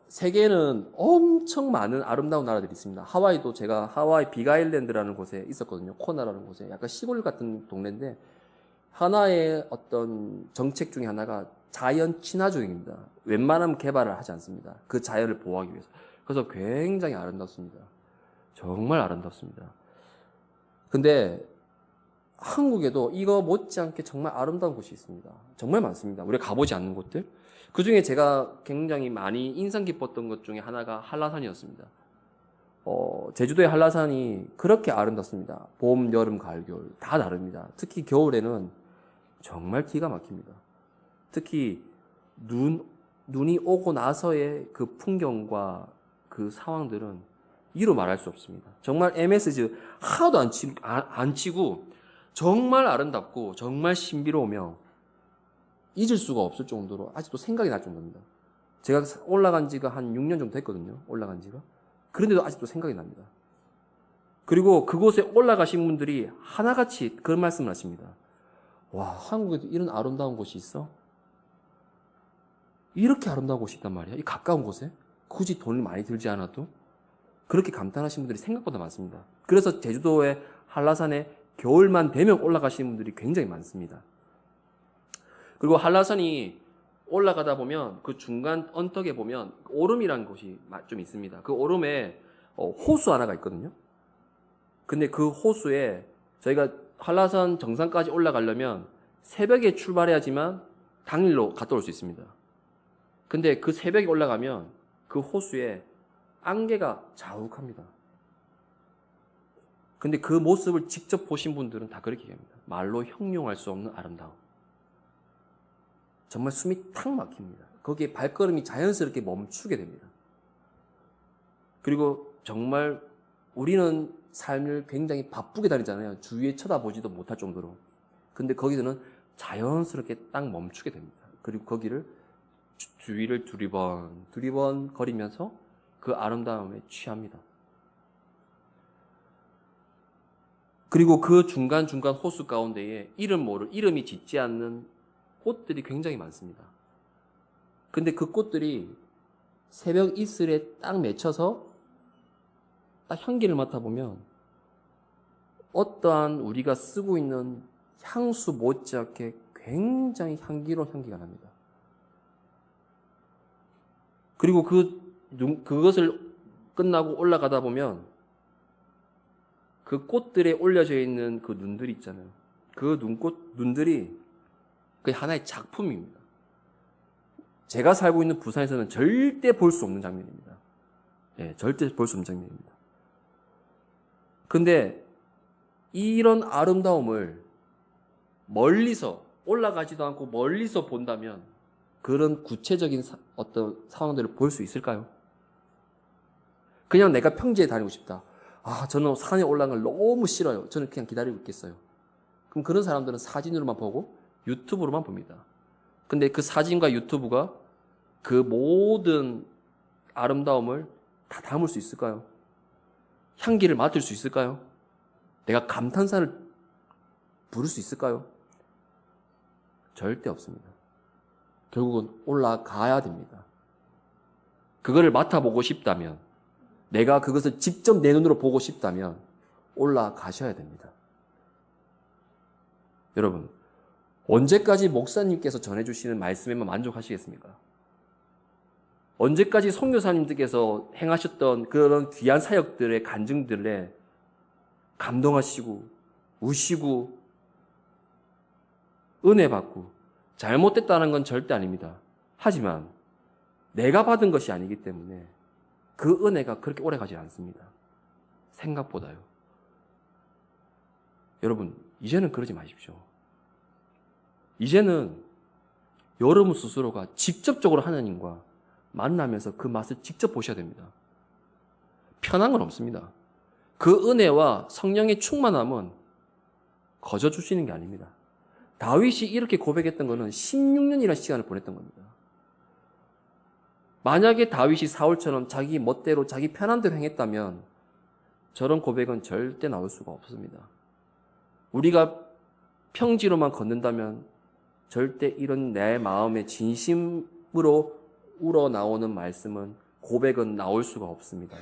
세계에는 엄청 많은 아름다운 나라들이 있습니다. 하와이도 제가 하와이 빅아일랜드라는 곳에 있었거든요. 코나라는 곳에. 약간 시골 같은 동네인데, 하나의 어떤 정책 중에 하나가 자연 친화적입니다. 웬만하면 개발을 하지 않습니다. 그 자연을 보호하기 위해서. 그래서 굉장히 아름답습니다. 정말 아름답습니다. 근데 한국에도 이거 못지않게 정말 아름다운 곳이 있습니다. 정말 많습니다. 우리가 가보지 않는 곳들. 그 중에 제가 굉장히 많이 인상 깊었던 것 중에 하나가 한라산이었습니다. 제주도의 한라산이 그렇게 아름답습니다. 봄, 여름, 가을, 겨울 다 다릅니다. 특히 겨울에는 정말 기가 막힙니다. 특히 눈이 오고 나서의 그 풍경과 그 상황들은 이루 말할 수 없습니다. 정말 MSG 하나도 안 치고 정말 아름답고 정말 신비로우며 잊을 수가 없을 정도로 아직도 생각이 날 정도입니다. 제가 올라간 지가 한 6년 정도 됐거든요. 올라간 지가. 그런데도 아직도 생각이 납니다. 그리고 그곳에 올라가신 분들이 하나같이 그런 말씀을 하십니다. 와, 한국에도 이런 아름다운 곳이 있어? 이렇게 아름다운 곳이 있단 말이야. 이 가까운 곳에 굳이 돈이 많이 들지 않아도 그렇게 감탄하시는 분들이 생각보다 많습니다. 그래서 제주도의 한라산에 겨울만 되면 올라가시는 분들이 굉장히 많습니다. 그리고 한라산이 올라가다 보면 그 중간 언덕에 보면 오름이라는 곳이 좀 있습니다. 그 오름에 호수 하나가 있거든요. 근데 그 호수에 저희가 한라산 정상까지 올라가려면 새벽에 출발해야지만 당일로 갔다 올 수 있습니다. 근데 그 새벽에 올라가면 그 호수에 안개가 자욱합니다. 근데 그 모습을 직접 보신 분들은 다 그렇게 얘기합니다. 말로 형용할 수 없는 아름다움. 정말 숨이 탁 막힙니다. 거기에 발걸음이 자연스럽게 멈추게 됩니다. 그리고 정말 우리는 삶을 굉장히 바쁘게 다니잖아요. 주위에 쳐다보지도 못할 정도로. 근데 거기서는 자연스럽게 딱 멈추게 됩니다. 그리고 거기를 주위를 두리번 거리면서 그 아름다움에 취합니다. 그리고 그 중간중간 호수 가운데에 이름이 짓지 않는 꽃들이 굉장히 많습니다. 근데 그 꽃들이 새벽 이슬에 딱 맺혀서 딱 향기를 맡아보면 어떠한 우리가 쓰고 있는 향수 못지않게 굉장히 향기로운 향기가 납니다. 그리고 그것을 끝나고 올라가다 보면 그 꽃들에 올려져 있는 그 눈들이 있잖아요. 그 눈들이 그 하나의 작품입니다. 제가 살고 있는 부산에서는 절대 볼 수 없는 장면입니다. 예, 절대 볼 수 없는 장면입니다. 근데 이런 아름다움을 멀리서 올라가지도 않고 멀리서 본다면 그런 구체적인 어떤 상황들을 볼 수 있을까요? 그냥 내가 평지에 다니고 싶다. 저는 산에 올라가는 걸 너무 싫어요. 저는 그냥 기다리고 있겠어요. 그럼 그런 사람들은 사진으로만 보고 유튜브로만 봅니다. 근데 그 사진과 유튜브가 그 모든 아름다움을 다 담을 수 있을까요? 향기를 맡을 수 있을까요? 내가 감탄사를 부를 수 있을까요? 절대 없습니다. 결국은 올라가야 됩니다. 그거를 맡아보고 싶다면, 내가 그것을 직접 내 눈으로 보고 싶다면 올라가셔야 됩니다. 여러분, 언제까지 목사님께서 전해주시는 말씀에만 만족하시겠습니까? 언제까지 선교사님들께서 행하셨던 그런 귀한 사역들의 간증들에 감동하시고 우시고 은혜 받고 잘못됐다는 건 절대 아닙니다. 하지만 내가 받은 것이 아니기 때문에 그 은혜가 그렇게 오래가지 않습니다. 생각보다요. 여러분, 이제는 그러지 마십시오. 이제는 여러분 스스로가 직접적으로 하나님과 만나면서 그 맛을 직접 보셔야 됩니다. 편한 건 없습니다. 그 은혜와 성령의 충만함은 거저 주시는 게 아닙니다. 다윗이 이렇게 고백했던 것은 16년이라는 시간을 보냈던 겁니다. 만약에 다윗이 사울처럼 자기 멋대로 자기 편한 대로 행했다면 저런 고백은 절대 나올 수가 없습니다. 우리가 평지로만 걷는다면 절대 이런 내 마음의 진심으로 우러나오는 말씀은, 고백은 나올 수가 없습니다.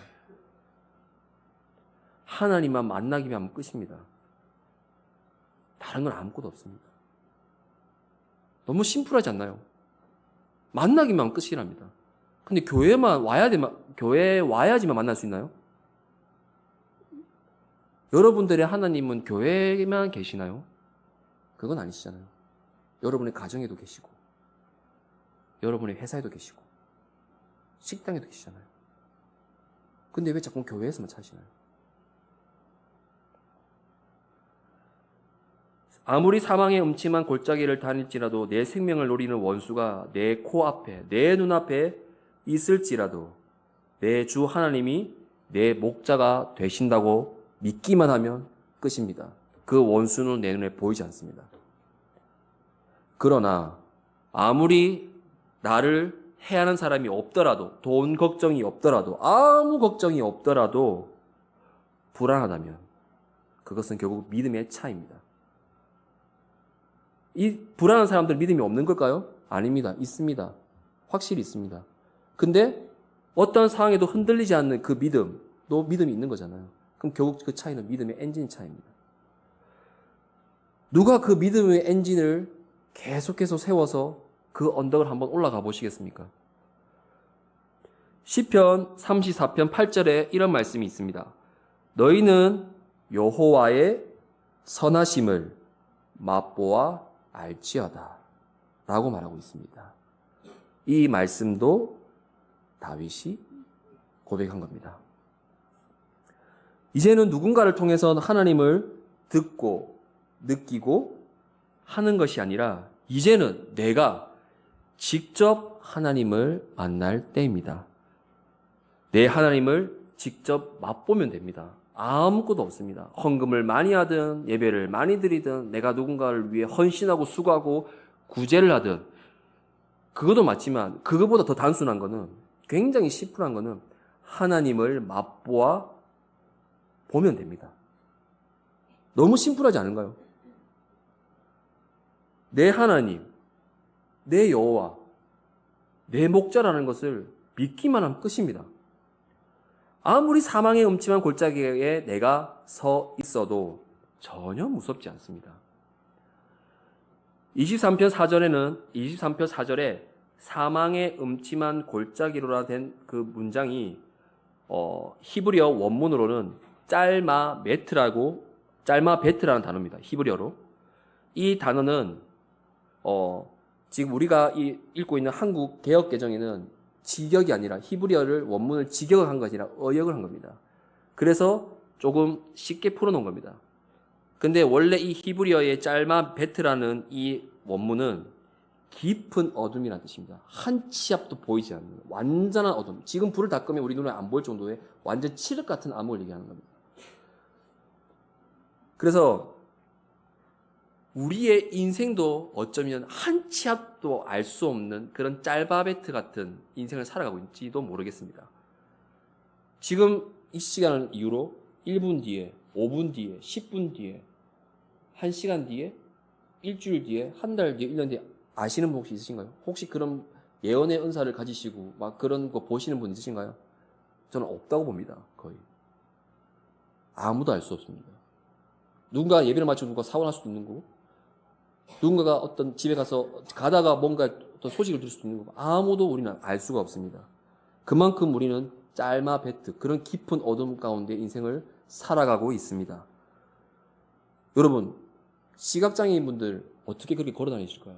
하나님만 만나기만 하면 끝입니다. 다른 건 아무것도 없습니다. 너무 심플하지 않나요? 만나기만 하면 끝이랍니다. 근데 교회에 와야지만 만날 수 있나요? 여러분들의 하나님은 교회에만 계시나요? 그건 아니시잖아요. 여러분의 가정에도 계시고, 여러분의 회사에도 계시고, 식당에도 계시잖아요. 근데 왜 자꾸 교회에서만 찾으시나요? 아무리 사망의 음침한 골짜기를 다닐지라도 내 생명을 노리는 원수가 내 코앞에, 내 눈앞에 있을지라도 내 주 하나님이 내 목자가 되신다고 믿기만 하면 끝입니다. 그 원수는 내 눈에 보이지 않습니다. 그러나 아무리 나를 해하는 사람이 없더라도, 돈 걱정이 없더라도, 아무 걱정이 없더라도 불안하다면 그것은 결국 믿음의 차이입니다. 이 불안한 사람들 믿음이 없는 걸까요? 아닙니다. 있습니다. 확실히 있습니다. 근데 어떤 상황에도 흔들리지 않는 그 믿음도 믿음이 있는 거잖아요. 그럼 결국 그 차이는 믿음의 엔진 차이입니다. 누가 그 믿음의 엔진을 계속해서 세워서 그 언덕을 한번 올라가 보시겠습니까? 시편 34편 8절에 이런 말씀이 있습니다. 너희는 여호와의 선하심을 맛보아 알지어다 라고 말하고 있습니다. 이 말씀도 다윗이 고백한 겁니다. 이제는 누군가를 통해서 하나님을 듣고 느끼고 하는 것이 아니라 이제는 내가 직접 하나님을 만날 때입니다. 내 하나님을 직접 맛보면 됩니다. 아무것도 없습니다. 헌금을 많이 하든 예배를 많이 드리든 내가 누군가를 위해 헌신하고 수고하고 구제를 하든 그것도 맞지만 그것보다 더 단순한 거는 굉장히 심플한 거는 하나님을 맛보아 보면 됩니다. 너무 심플하지 않은가요? 내 하나님, 내 여호와, 내 목자라는 것을 믿기만 하면 끝입니다. 아무리 사망의 음침한 골짜기에 내가 서 있어도 전혀 무섭지 않습니다. 23편 4절에 사망의 음침한 골짜기로라 된 그 문장이 히브리어 원문으로는 짤마 베트라는 단어입니다. 히브리어로. 이 단어는 지금 우리가 읽고 있는 한국 개역개정에는 직역이 아니라 히브리어를 원문을 직역을 한 것이 아니라 어역을 한 겁니다. 그래서 조금 쉽게 풀어놓은 겁니다. 근데 원래 이 히브리어의 짤마 베트라는 이 원문은 깊은 어둠이라는 뜻입니다. 한 치 앞도 보이지 않는 완전한 어둠. 지금 불을 다 끄면 우리 눈에 안 보일 정도의 완전 칠흑 같은 암흑을 얘기하는 겁니다. 그래서 우리의 인생도 어쩌면 한 치 앞도 알 수 없는 그런 짤바베트 같은 인생을 살아가고 있는지도 모르겠습니다. 지금 이 시간을 이후로 1분 뒤에, 5분 뒤에, 10분 뒤에, 1시간 뒤에, 일주일 뒤에, 한 달 뒤에, 1년 뒤에 아시는 분 혹시 있으신가요? 혹시 그런 예언의 은사를 가지시고 막 그런 거 보시는 분 있으신가요? 저는 없다고 봅니다. 거의. 아무도 알 수 없습니다. 누군가 예배를 마치고 누가 사고 날 수도 있는 거고 누군가가 어떤 집에 가다가 뭔가 어떤 소식을 들을 수도 있는 거고 아무도 우리는 알 수가 없습니다. 그만큼 우리는 짤마 베트 그런 깊은 어둠 가운데 인생을 살아가고 있습니다. 여러분 시각장애인 분들 어떻게 그렇게 걸어 다니실까요?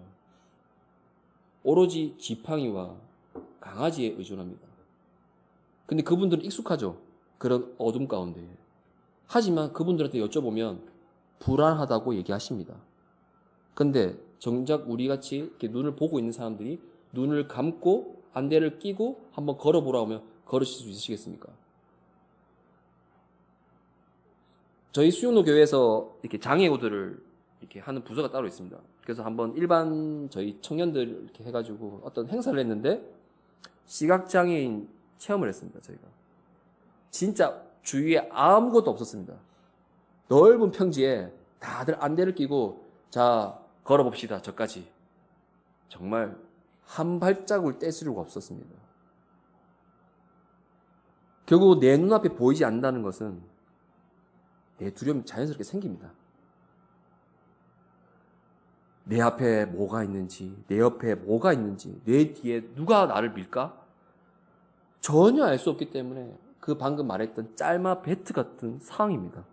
오로지 지팡이와 강아지에 의존합니다. 근데 그분들은 익숙하죠. 그런 어둠 가운데. 하지만 그분들한테 여쭤보면 불안하다고 얘기하십니다. 근데 정작 우리같이 이렇게 눈을 보고 있는 사람들이 눈을 감고 안대를 끼고 한번 걸어보라고 하면 걸으실 수 있으시겠습니까? 저희 수용로 교회에서 이렇게 장애우들을 이렇게 하는 부서가 따로 있습니다. 그래서 한번 일반 저희 청년들 이렇게 해가지고 어떤 행사를 했는데 시각장애인 체험을 했습니다. 저희가 진짜 주위에 아무것도 없었습니다. 넓은 평지에 다들 안대를 끼고 자 걸어봅시다. 저까지 정말 한 발자국을 뗄 수가 없었습니다. 결국 내 눈앞에 보이지 않는다는 것은 내 두려움이 자연스럽게 생깁니다. 내 앞에 뭐가 있는지, 내 옆에 뭐가 있는지, 내 뒤에 누가 나를 밀까? 전혀 알 수 없기 때문에 그 방금 말했던 짤마 베트 같은 상황입니다.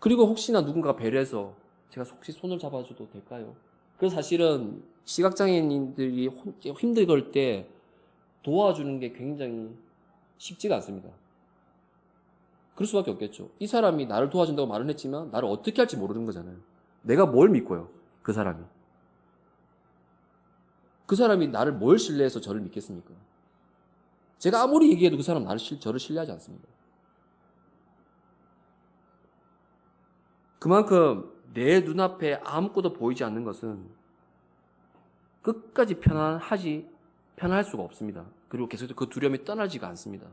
그리고 혹시나 누군가 배려해서 제가 혹시 손을 잡아줘도 될까요? 그 사실은 시각장애인들이 힘들 때 도와주는 게 굉장히 쉽지가 않습니다. 그럴 수밖에 없겠죠. 이 사람이 나를 도와준다고 말은 했지만 나를 어떻게 할지 모르는 거잖아요. 내가 뭘 믿고요, 그 사람이. 그 사람이 나를 뭘 신뢰해서 저를 믿겠습니까? 제가 아무리 얘기해도 그 사람 저를 신뢰하지 않습니다. 그만큼 내 눈앞에 아무것도 보이지 않는 것은 끝까지 편안할 수가 없습니다. 그리고 계속 그 두려움이 떠나지가 않습니다.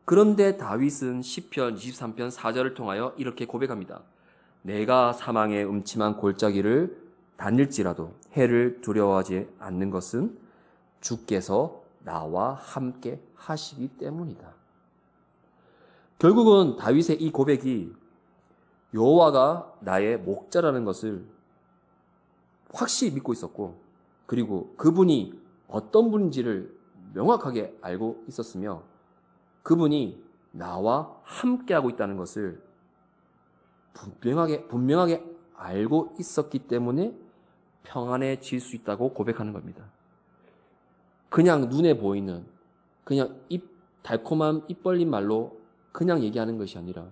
그런데 다윗은 시편 23편 4절을 통하여 이렇게 고백합니다. 내가 사망의 음침한 골짜기를 다닐지라도 해를 두려워하지 않는 것은 주께서 나와 함께 하시기 때문이다. 결국은 다윗의 이 고백이 여호와가 나의 목자라는 것을 확실히 믿고 있었고, 그리고 그분이 어떤 분인지를 명확하게 알고 있었으며, 그분이 나와 함께하고 있다는 것을 분명하게 알고 있었기 때문에 평안해질 수 있다고 고백하는 겁니다. 그냥 눈에 보이는, 그냥 달콤한 입 벌린 말로 그냥 얘기하는 것이 아니라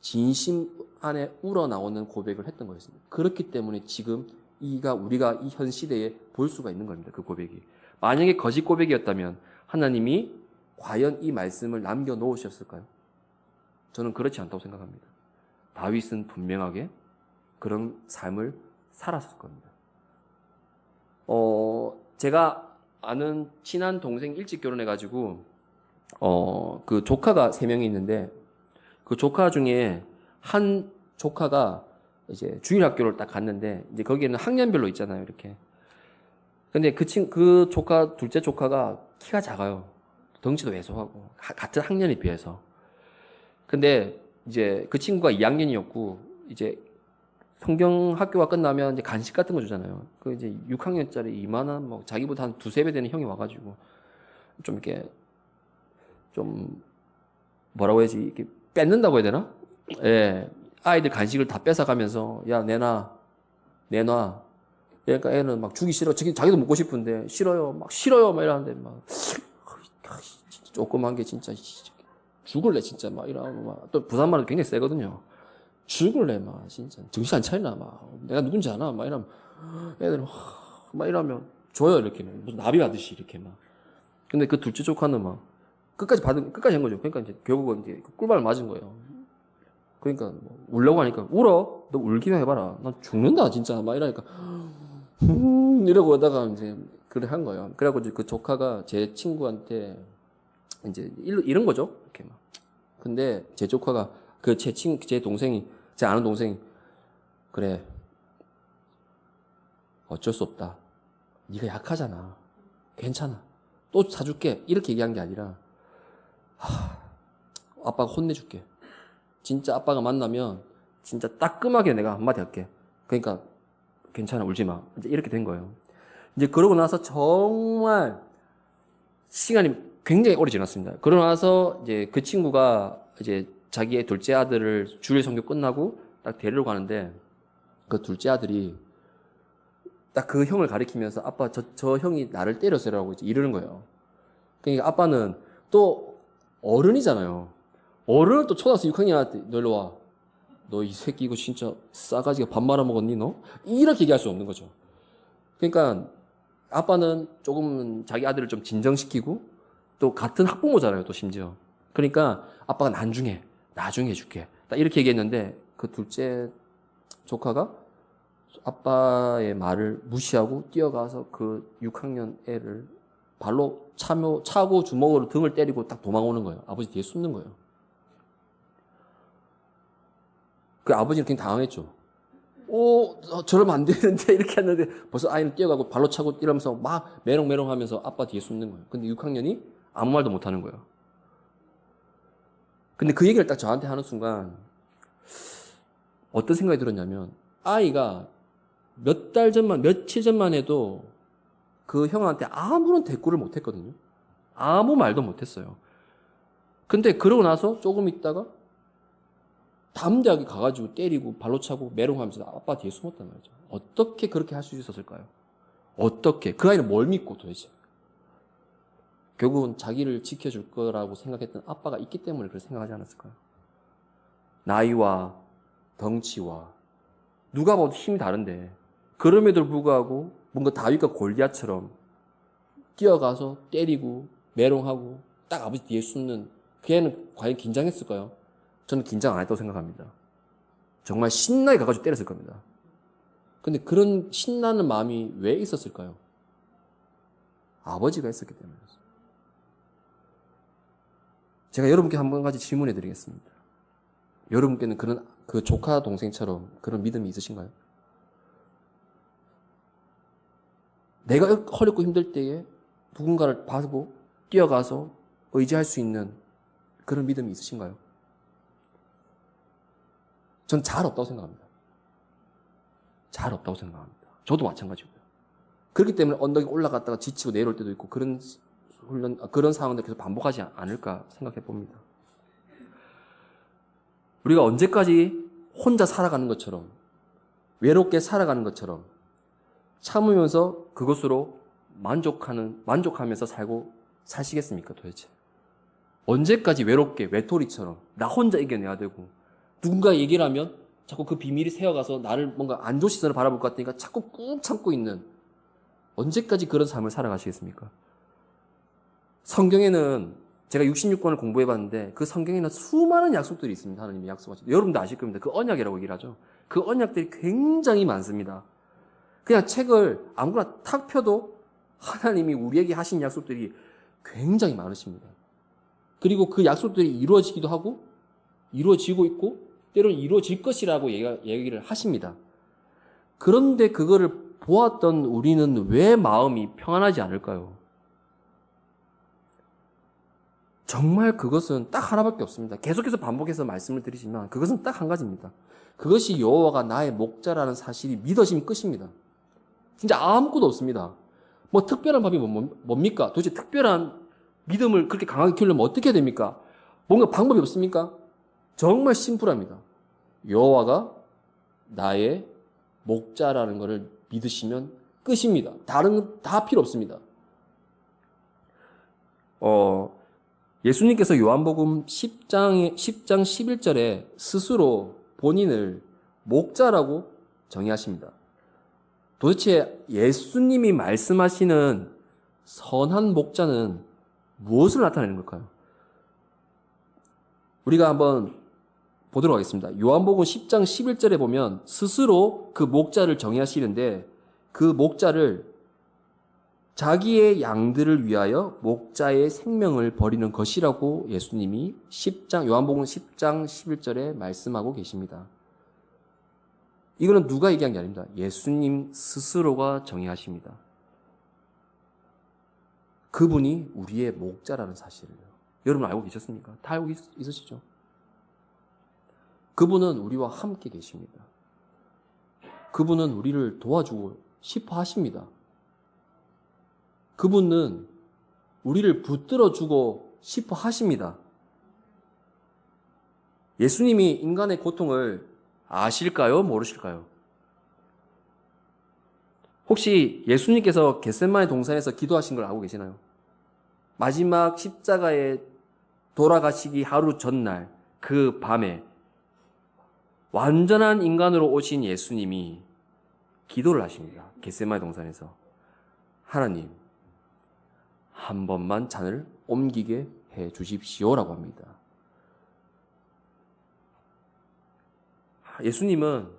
진심 안에 우러나오는 고백을 했던 거였습니다. 그렇기 때문에 지금 우리가 이 현 시대에 볼 수가 있는 겁니다. 그 고백이. 만약에 거짓 고백이었다면 하나님이 과연 이 말씀을 남겨놓으셨을까요? 저는 그렇지 않다고 생각합니다. 다윗은 분명하게 그런 삶을 살았을 겁니다. 제가 아는 친한 동생 일찍 결혼해가지고 그 조카가 3명이 있는데, 그 조카 중에 한 조카가 이제 주일학교를 딱 갔는데, 이제 거기에는 학년별로 있잖아요, 이렇게. 근데 그 조카, 둘째 조카가 키가 작아요. 덩치도 왜소하고, 같은 학년에 비해서. 근데 이제 그 친구가 2학년이었고, 이제 성경 학교가 끝나면 이제 간식 같은 거 주잖아요. 그 이제 6학년짜리 이만한, 자기보다 한 2-3배 되는 형이 와가지고, 좀 이렇게, 좀, 뭐라고 해야지, 이렇게 뺏는다고 해야 되나? 예. 아이들 간식을 다 뺏어가면서, 야, 내놔. 그러니까 애는 막 주기 싫어. 자기도 먹고 싶은데, 싫어요. 막 이러는데, 진짜 조그만 게 진짜, 죽을래, 진짜. 막 이러고, 또 부산말은 굉장히 세거든요. 죽을래, 진짜. 정신 안 차리나, 내가 누군지 아나? 이러면, 애들은, 이러면, 줘요, 이렇게. 무슨 나비 받듯이, 이렇게. 근데 그 둘째 조카는 끝까지 한 거죠. 그러니까 이제 결국은 이제 꿀밤을 맞은 거예요. 그러니까 울려고 하니까 울어. 너 울기만 해봐라. 난 죽는다 진짜. 이러니까 이러고 오다가 이제 그래 한 거예요. 그래갖고 이제 그 조카가 제 친구한테 이제 이런 거죠. 이렇게 근데 제 조카가 제 동생이, 제 아는 동생이, 그래, 어쩔 수 없다. 네가 약하잖아. 괜찮아. 또 사줄게. 이렇게 얘기한 게 아니라, 아빠가 혼내줄게. 진짜 아빠가 만나면 진짜 따끔하게 내가 한마디 할게. 그러니까 괜찮아, 울지 마. 이제 이렇게 된 거예요. 이제 그러고 나서 정말 시간이 굉장히 오래 지났습니다. 그러고 나서 이제 그 친구가 이제 자기의 둘째 아들을 주일 성교 끝나고 딱 데리러 가는데, 그 둘째 아들이 딱 그 형을 가리키면서 아빠 저 형이 나를 때렸어라고 이제 이러는 거예요. 그러니까 아빠는 또 어른이잖아요. 어른을 또 초등학생 6학년한테 너 일로 와. 너 이 새끼 이거 진짜 싸가지가 밥 말아먹었니 너? 이렇게 얘기할 수 없는 거죠. 그러니까 아빠는 조금 자기 아들을 좀 진정시키고, 또 같은 학부모잖아요, 또 심지어. 그러니까 아빠가 나중에 해줄게. 딱 이렇게 얘기했는데, 그 둘째 조카가 아빠의 말을 무시하고 뛰어가서 그 6학년 애를 발로 차고 주먹으로 등을 때리고 딱 도망오는 거예요. 아버지 뒤에 숨는 거예요. 그 아버지는 굉장히 당황했죠. 저러면 안 되는데 이렇게 했는데 벌써 아이는 뛰어가고 발로 차고 이러면서 막 메롱메롱 하면서 아빠 뒤에 숨는 거예요. 근데 6학년이 아무 말도 못 하는 거예요. 근데 그 얘기를 딱 저한테 하는 순간 어떤 생각이 들었냐면, 아이가 며칠 전만 해도 그 형한테 아무런 대꾸를 못 했거든요. 아무 말도 못 했어요. 근데 그러고 나서 조금 있다가 담대하게 가가지고 때리고 발로 차고 메롱하면서 아빠 뒤에 숨었단 말이죠. 어떻게 그렇게 할 수 있었을까요? 어떻게? 그 아이는 뭘 믿고 도대체? 결국은 자기를 지켜줄 거라고 생각했던 아빠가 있기 때문에 그렇게 생각하지 않았을까요? 나이와 덩치와 누가 봐도 힘이 다른데 그럼에도 불구하고 뭔가 다윗과 골리앗처럼 뛰어가서 때리고 메롱하고 딱 아버지 뒤에 숨는 그 애는 과연 긴장했을까요? 저는 긴장 안 했다고 생각합니다. 정말 신나게 가가지고 때렸을 겁니다. 근데 그런 신나는 마음이 왜 있었을까요? 아버지가 있었기 때문이었어요. 제가 여러분께 한 가지 질문해 드리겠습니다. 여러분께는 그런 그 조카 동생처럼 그런 믿음이 있으신가요? 내가 어렵고 힘들 때에 누군가를 봐보고 뛰어가서 의지할 수 있는 그런 믿음이 있으신가요? 전 잘 없다고 생각합니다. 잘 없다고 생각합니다. 저도 마찬가지고요. 그렇기 때문에 언덕에 올라갔다가 지치고 내려올 때도 있고 그런 훈련, 그런 상황들 계속 반복하지 않을까 생각해 봅니다. 우리가 언제까지 혼자 살아가는 것처럼 외롭게 살아가는 것처럼 참으면서 그것으로 만족하면서 사시겠습니까 도대체? 언제까지 외롭게 외톨이처럼 나 혼자 이겨내야 되고 누군가 얘기를 하면 자꾸 그 비밀이 새어가서 나를 뭔가 안 좋은 시선을 바라볼 것 같으니까 자꾸 꾹 참고 있는 언제까지 그런 삶을 살아가시겠습니까? 성경에는 제가 66권을 공부해봤는데 그 성경에는 수많은 약속들이 있습니다. 하나님이 약속하신. 여러분도 아실 겁니다. 그 언약이라고 얘기를 하죠. 그 언약들이 굉장히 많습니다. 그냥 책을 아무거나 탁 펴도 하나님이 우리에게 하신 약속들이 굉장히 많으십니다. 그리고 그 약속들이 이루어지기도 하고 이루어지고 있고 때로는 이루어질 것이라고 얘기를 하십니다. 그런데 그거를 보았던 우리는 왜 마음이 평안하지 않을까요? 정말 그것은 딱 하나밖에 없습니다. 계속해서 반복해서 말씀을 드리지만 그것은 딱 한 가지입니다. 그것이 여호와가 나의 목자라는 사실이 믿어지면 끝입니다. 진짜 아무것도 없습니다. 뭐 특별한 법이 뭡니까? 도대체 특별한 믿음을 그렇게 강하게 키우려면 어떻게 해야 됩니까? 뭔가 방법이 없습니까? 정말 심플합니다. 여호와가 나의 목자라는 것을 믿으시면 끝입니다. 다른 건 다 필요 없습니다. 예수님께서 요한복음 10장 11절에 스스로 본인을 목자라고 정의하십니다. 도대체 예수님이 말씀하시는 선한 목자는 무엇을 나타내는 걸까요? 우리가 한번 보도록 하겠습니다. 요한복음 10장 11절에 보면 스스로 그 목자를 정의하시는데 그 목자를 자기의 양들을 위하여 목자의 생명을 버리는 것이라고 예수님이 요한복음 10장 11절에 말씀하고 계십니다. 이거는 누가 얘기한 게 아닙니다. 예수님 스스로가 정의하십니다. 그분이 우리의 목자라는 사실을 여러분 알고 계셨습니까? 다 알고 있으시죠? 그분은 우리와 함께 계십니다. 그분은 우리를 도와주고 싶어 하십니다. 그분은 우리를 붙들어주고 싶어 하십니다. 예수님이 인간의 고통을 아실까요? 모르실까요? 혹시 예수님께서 겟세마네 동산에서 기도하신 걸 알고 계시나요? 마지막 십자가에 돌아가시기 하루 전날 그 밤에 완전한 인간으로 오신 예수님이 기도를 하십니다. 겟세마네 동산에서. 하나님, 한 번만 잔을 옮기게 해 주십시오라고 합니다. 예수님은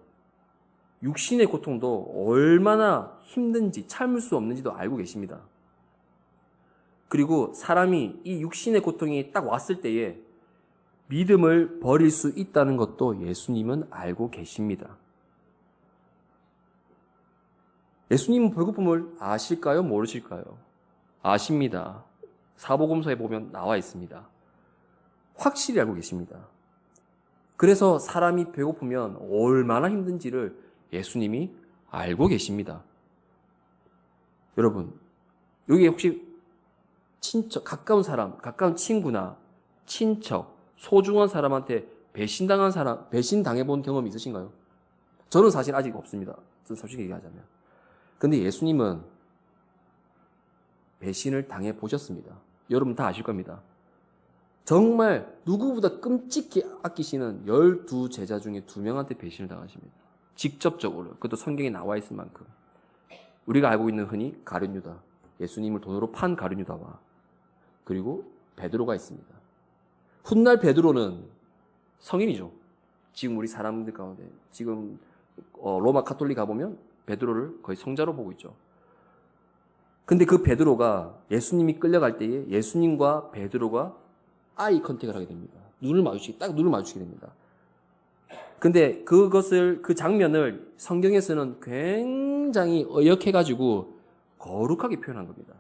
육신의 고통도 얼마나 힘든지 참을 수 없는지도 알고 계십니다. 그리고 사람이 이 육신의 고통이 딱 왔을 때에 믿음을 버릴 수 있다는 것도 예수님은 알고 계십니다. 예수님은 배고픔을 아실까요? 모르실까요? 아십니다. 사복음서에 보면 나와 있습니다. 확실히 알고 계십니다. 그래서 사람이 배고프면 얼마나 힘든지를 예수님이 알고 계십니다. 여러분, 여기 혹시 친척, 가까운 사람, 가까운 친구나 친척, 소중한 사람한테 배신당한 사람, 배신당해본 경험이 있으신가요? 저는 사실 아직 없습니다. 저는 솔직히 얘기하자면. 근데 예수님은 배신을 당해보셨습니다. 여러분 다 아실 겁니다. 정말 누구보다 끔찍히 아끼시는 12제자 중에 2명한테 배신을 당하십니다. 직접적으로. 그것도 성경에 나와 있을 만큼. 우리가 알고 있는 흔히 가룟 유다, 예수님을 돈으로 판 가룟 유다와 그리고 베드로가 있습니다. 훗날 베드로는 성인이죠. 지금 우리 사람들 가운데 지금 로마 카톨릭 가보면 베드로를 거의 성자로 보고 있죠. 근데 그 베드로가 예수님이 끌려갈 때에 예수님과 베드로가 아이 컨택을 하게 됩니다. 딱 눈을 마주치게 됩니다. 근데 그 장면을 성경에서는 굉장히 어역해가지고 거룩하게 표현한 겁니다.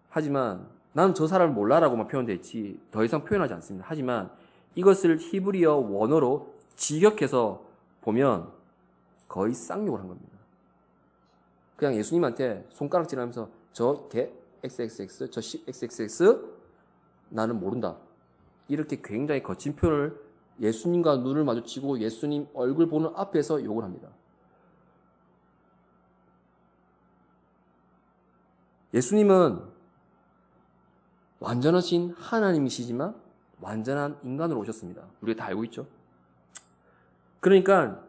하지만 나는 저 사람을 몰라라고만 표현되어 있지 더 이상 표현하지 않습니다. 하지만 이것을 히브리어 원어로 직역해서 보면 거의 쌍욕을 한 겁니다. 그냥 예수님한테 손가락질하면서 저 개 XXX, 저 XXX 나는 모른다. 이렇게 굉장히 거친 표현을 예수님과 눈을 마주치고 예수님 얼굴 보는 앞에서 욕을 합니다. 예수님은 완전하신 하나님이시지만 완전한 인간으로 오셨습니다. 우리가 다 알고 있죠? 그러니까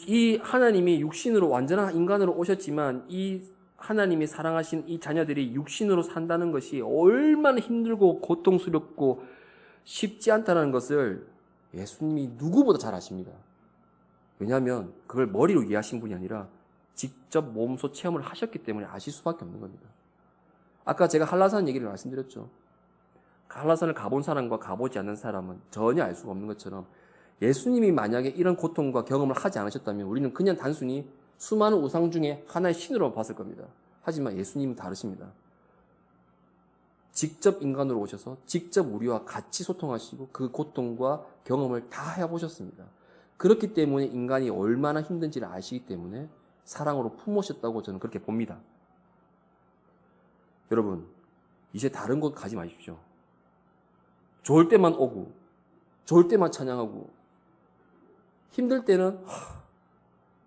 이 하나님이 육신으로 완전한 인간으로 오셨지만 이 하나님이 사랑하신 이 자녀들이 육신으로 산다는 것이 얼마나 힘들고 고통스럽고 쉽지 않다는 것을 예수님이 누구보다 잘 아십니다. 왜냐하면 그걸 머리로 이해하신 분이 아니라 직접 몸소 체험을 하셨기 때문에 아실 수밖에 없는 겁니다. 아까 제가 한라산 얘기를 말씀드렸죠. 한라산을 가본 사람과 가보지 않는 사람은 전혀 알 수가 없는 것처럼 예수님이 만약에 이런 고통과 경험을 하지 않으셨다면 우리는 그냥 단순히 수많은 우상 중에 하나의 신으로 봤을 겁니다. 하지만 예수님은 다르십니다. 직접 인간으로 오셔서 직접 우리와 같이 소통하시고 그 고통과 경험을 다 해보셨습니다. 그렇기 때문에 인간이 얼마나 힘든지를 아시기 때문에 사랑으로 품으셨다고 저는 그렇게 봅니다. 여러분, 이제 다른 곳 가지 마십시오. 좋을 때만 오고 좋을 때만 찬양하고 힘들 때는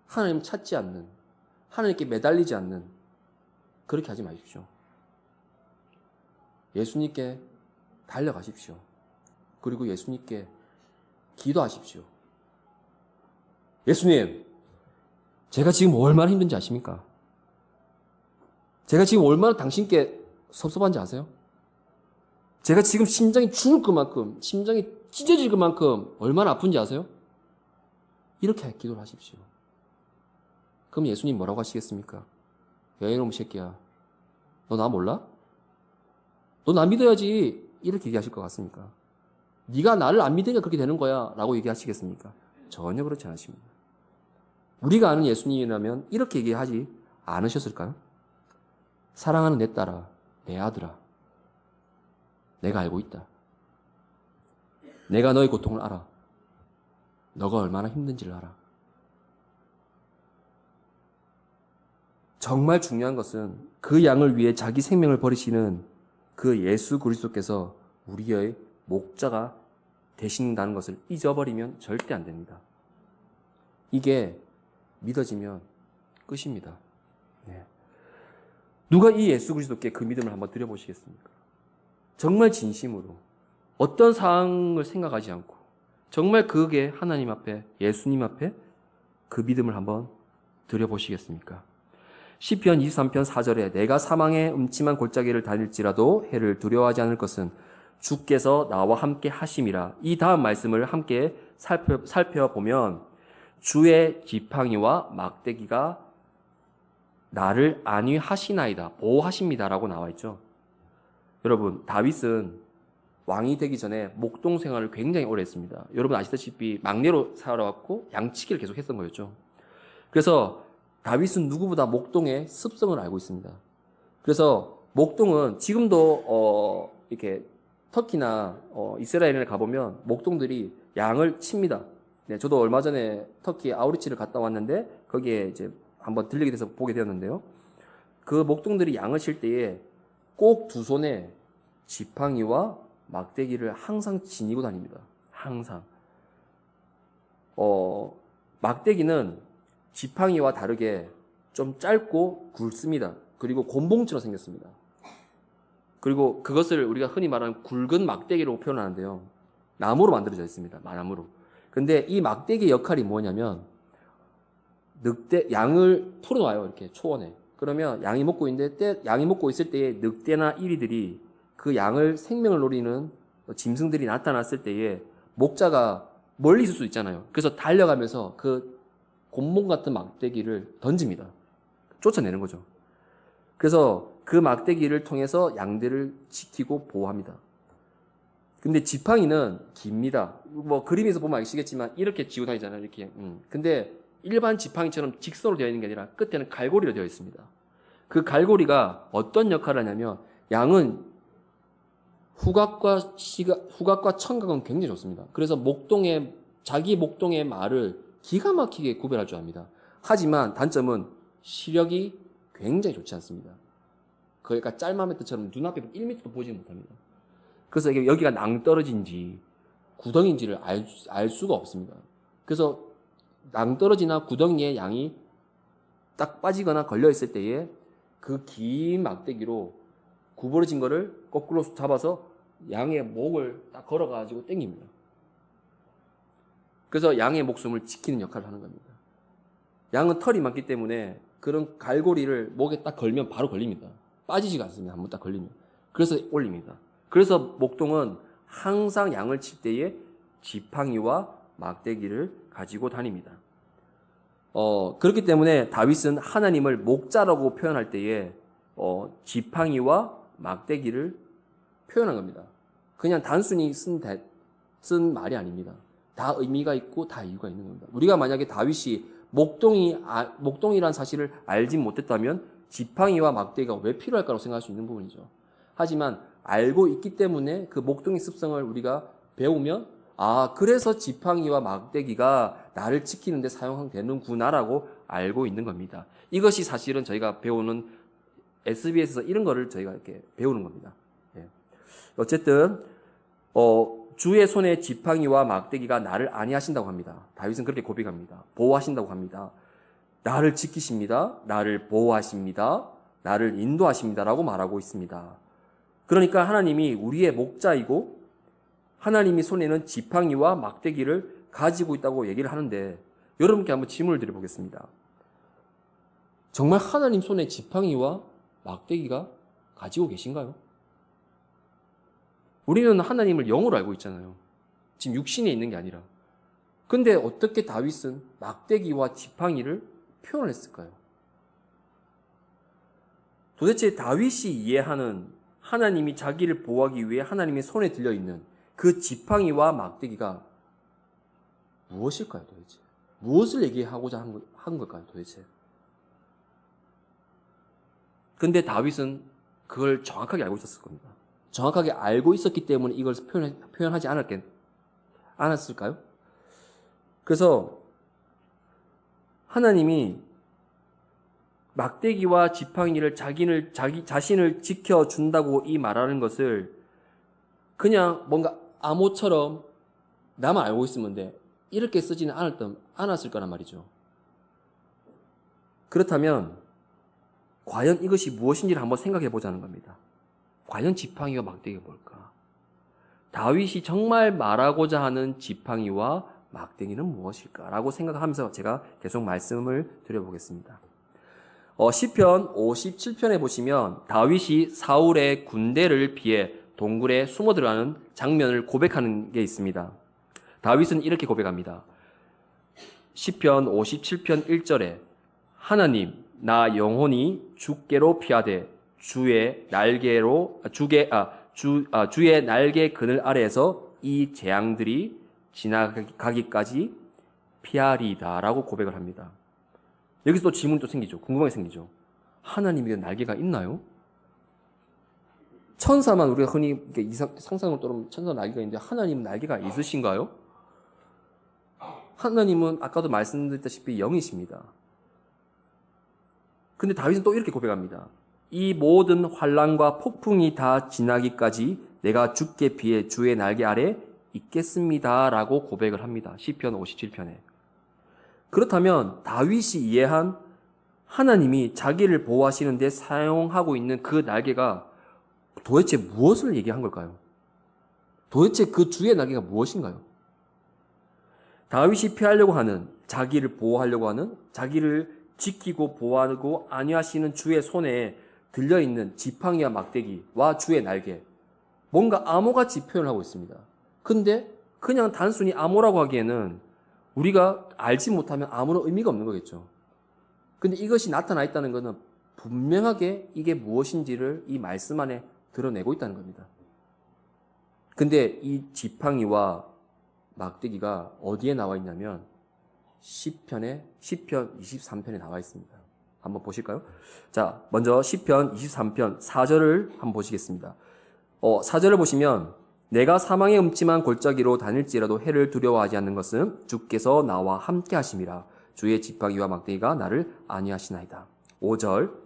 하나님 찾지 않는, 하나님께 매달리지 않는 그렇게 하지 마십시오. 예수님께 달려가십시오. 그리고 예수님께 기도하십시오. 예수님, 제가 지금 얼마나 힘든지 아십니까? 제가 지금 얼마나 당신께 섭섭한지 아세요? 제가 지금 심장이 죽을 것만큼, 심장이 찢어질 것만큼 얼마나 아픈지 아세요? 이렇게 기도를 하십시오. 그럼 예수님 뭐라고 하시겠습니까? 야, 이놈의 새끼야. 너 나 몰라? 너 나 믿어야지. 이렇게 얘기하실 것 같습니까? 네가 나를 안 믿으니까 그렇게 되는 거야. 라고 얘기하시겠습니까? 전혀 그렇지 않으십니다. 우리가 아는 예수님이라면 이렇게 얘기하지 않으셨을까요? 사랑하는 내 딸아, 내 아들아, 내가 알고 있다. 내가 너의 고통을 알아. 너가 얼마나 힘든지를 알아. 정말 중요한 것은 그 양을 위해 자기 생명을 버리시는 그 예수 그리스도께서 우리의 목자가 되신다는 것을 잊어버리면 절대 안 됩니다. 이게 믿어지면 끝입니다. 네. 누가 이 예수 그리스도께 그 믿음을 한번 드려보시겠습니까? 정말 진심으로 어떤 상황을 생각하지 않고 정말 그게 하나님 앞에, 예수님 앞에 그 믿음을 한번 드려보시겠습니까? 시편 23편 4절에 내가 사망의 음침한 골짜기를 다닐지라도 해를 두려워하지 않을 것은 주께서 나와 함께 하심이라. 이 다음 말씀을 함께 살펴보면 주의 지팡이와 막대기가 나를 안위하시나이다, 보호하십니다라고 나와 있죠. 여러분, 다윗은 왕이 되기 전에 목동 생활을 굉장히 오래 했습니다. 여러분 아시다시피 막내로 살아왔고 양치기를 계속 했던 거였죠. 그래서 다윗은 누구보다 목동의 습성을 알고 있습니다. 그래서 목동은 지금도 이렇게 터키나 이스라엘에 가보면 목동들이 양을 칩니다. 네, 저도 얼마 전에 터키 아우리치를 갔다 왔는데 거기에 이제 한번 들리게 돼서 보게 되었는데요. 그 목동들이 양을 칠 때에 꼭 두 손에 지팡이와 막대기를 항상 지니고 다닙니다. 항상. 막대기는 지팡이와 다르게 좀 짧고 굵습니다. 그리고 곤봉처럼 생겼습니다. 그리고 그것을 우리가 흔히 말하는 굵은 막대기로 표현하는데요. 나무로 만들어져 있습니다. 나무로. 근데 이 막대기의 역할이 뭐냐면 양을 풀어놔요. 이렇게 초원에. 그러면 양이 먹고 있을 때에 늑대나 이리들이 그 양을 생명을 노리는 짐승들이 나타났을 때에 목자가 멀리 있을 수 있잖아요. 그래서 달려가면서 그 곤봉 같은 막대기를 던집니다. 쫓아내는 거죠. 그래서 그 막대기를 통해서 양들을 지키고 보호합니다. 근데 지팡이는 깁니다. 뭐 그림에서 보면 아시겠지만 이렇게 지고 다니잖아요. 이렇게. 근데 일반 지팡이처럼 직선으로 되어 있는 게 아니라 끝에는 갈고리로 되어 있습니다. 그 갈고리가 어떤 역할을 하냐면 양은 후각과 청각은 굉장히 좋습니다. 그래서 자기 목동의 말을 기가 막히게 구별할 줄 압니다. 하지만 단점은 시력이 굉장히 좋지 않습니다. 그러니까 짤마메트처럼 눈앞에 1m도 보지 못합니다. 그래서 이게 여기가 낭떠러지인지 구덩이인지를 알 수가 없습니다. 그래서 낭떠러지나 구덩이에 양이 딱 빠지거나 걸려있을 때에 그 긴 막대기로 구부러진 거를 거꾸로 잡아서 양의 목을 딱 걸어가지고 당깁니다. 그래서 양의 목숨을 지키는 역할을 하는 겁니다. 양은 털이 많기 때문에 그런 갈고리를 목에 딱 걸면 바로 걸립니다. 빠지지가 않습니다. 한번 딱 걸리면. 그래서 올립니다. 그래서 목동은 항상 양을 칠 때에 지팡이와 막대기를 가지고 다닙니다. 그렇기 때문에 다윗은 하나님을 목자라고 표현할 때에 지팡이와 막대기를 표현한 겁니다. 그냥 단순히 쓴 말이 아닙니다. 다 의미가 있고 다 이유가 있는 겁니다. 우리가 만약에 다윗이 목동이라는 사실을 알지 못했다면 지팡이와 막대기가 왜 필요할까라고 생각할 수 있는 부분이죠. 하지만 알고 있기 때문에 그 목동의 습성을 우리가 배우면 그래서 지팡이와 막대기가 나를 지키는 데 사용되는구나라고 알고 있는 겁니다. 이것이 사실은 저희가 배우는 SBS에서 이런 거를 저희가 이렇게 배우는 겁니다. 예. 어쨌든 주의 손에 지팡이와 막대기가 나를 안위하신다고 합니다. 다윗은 그렇게 고백합니다. 보호하신다고 합니다. 나를 지키십니다. 나를 보호하십니다. 나를 인도하십니다라고 말하고 있습니다. 그러니까 하나님이 우리의 목자이고 하나님이 손에는 지팡이와 막대기를 가지고 있다고 얘기를 하는데 여러분께 한번 질문을 드려보겠습니다. 정말 하나님 손에 지팡이와 막대기가 가지고 계신가요? 우리는 하나님을 영으로 알고 있잖아요. 지금 육신에 있는 게 아니라. 근데 어떻게 다윗은 막대기와 지팡이를 표현했을까요? 도대체 다윗이 이해하는 하나님이 자기를 보호하기 위해 하나님의 손에 들려있는 그 지팡이와 막대기가 무엇일까요, 도대체? 무엇을 얘기하고자 한 걸까요, 도대체? 근데 다윗은 그걸 정확하게 알고 있었을 겁니다. 정확하게 알고 있었기 때문에 이걸 표현하지 않았을까요? 그래서 하나님이 막대기와 지팡이를 자기 자신을 지켜준다고 이 말하는 것을 그냥 뭔가 암호처럼 나만 알고 있으면 돼. 이렇게 쓰지는 않았을 거란 말이죠. 그렇다면 과연 이것이 무엇인지를 한번 생각해 보자는 겁니다. 과연 지팡이와 막대기가 뭘까? 다윗이 정말 말하고자 하는 지팡이와 막대기는 무엇일까라고 생각하면서 제가 계속 말씀을 드려보겠습니다. 시편 57편에 보시면 다윗이 사울의 군대를 피해 동굴에 숨어 들어가는 장면을 고백하는 게 있습니다. 다윗은 이렇게 고백합니다. 시편 57편 1절에 하나님 나 영혼이 주께로 피하되 주의 날개 그늘 아래에서 이 재앙들이 지나가기까지 피하리다라고 고백을 합니다. 여기서 또 질문이 또 생기죠. 궁금하게 생기죠. 하나님에게 날개가 있나요? 천사만 우리가 흔히 상상을 떠오르면 천사 날개가 있는데 하나님은 날개가 있으신가요? 하나님은 아까도 말씀드렸다시피 영이십니다. 근데 다윗은 또 이렇게 고백합니다. 이 모든 환난과 폭풍이 다 지나기까지 내가 주께 비해 주의 날개 아래 있겠습니다라고 고백을 합니다. 시편 57편에. 그렇다면 다윗이 이해한 하나님이 자기를 보호하시는 데 사용하고 있는 그 날개가 도대체 무엇을 얘기한 걸까요? 도대체 그 주의 날개가 무엇인가요? 다윗이 피하려고 하는, 자기를 보호하려고 하는, 자기를 지키고 보호하고 안위하시는 주의 손에 들려있는 지팡이와 막대기와 주의 날개, 뭔가 암호같이 표현을 하고 있습니다. 근데 그냥 단순히 암호라고 하기에는 우리가 알지 못하면 아무런 의미가 없는 거겠죠. 근데 이것이 나타나 있다는 것은 분명하게 이게 무엇인지를 이 말씀 안에 드러내고 있다는 겁니다. 근데 이 지팡이와 막대기가 어디에 나와 있냐면 시편 23편에 나와 있습니다. 한번 보실까요? 자, 먼저 시편 23편 4절을 한번 보시겠습니다. 4절을 보시면 내가 사망의 음침한 골짜기로 다닐지라도 해를 두려워하지 않는 것은 주께서 나와 함께 하심이라. 주의 지팡이와 막대기가 나를 안위하시나이다. 5절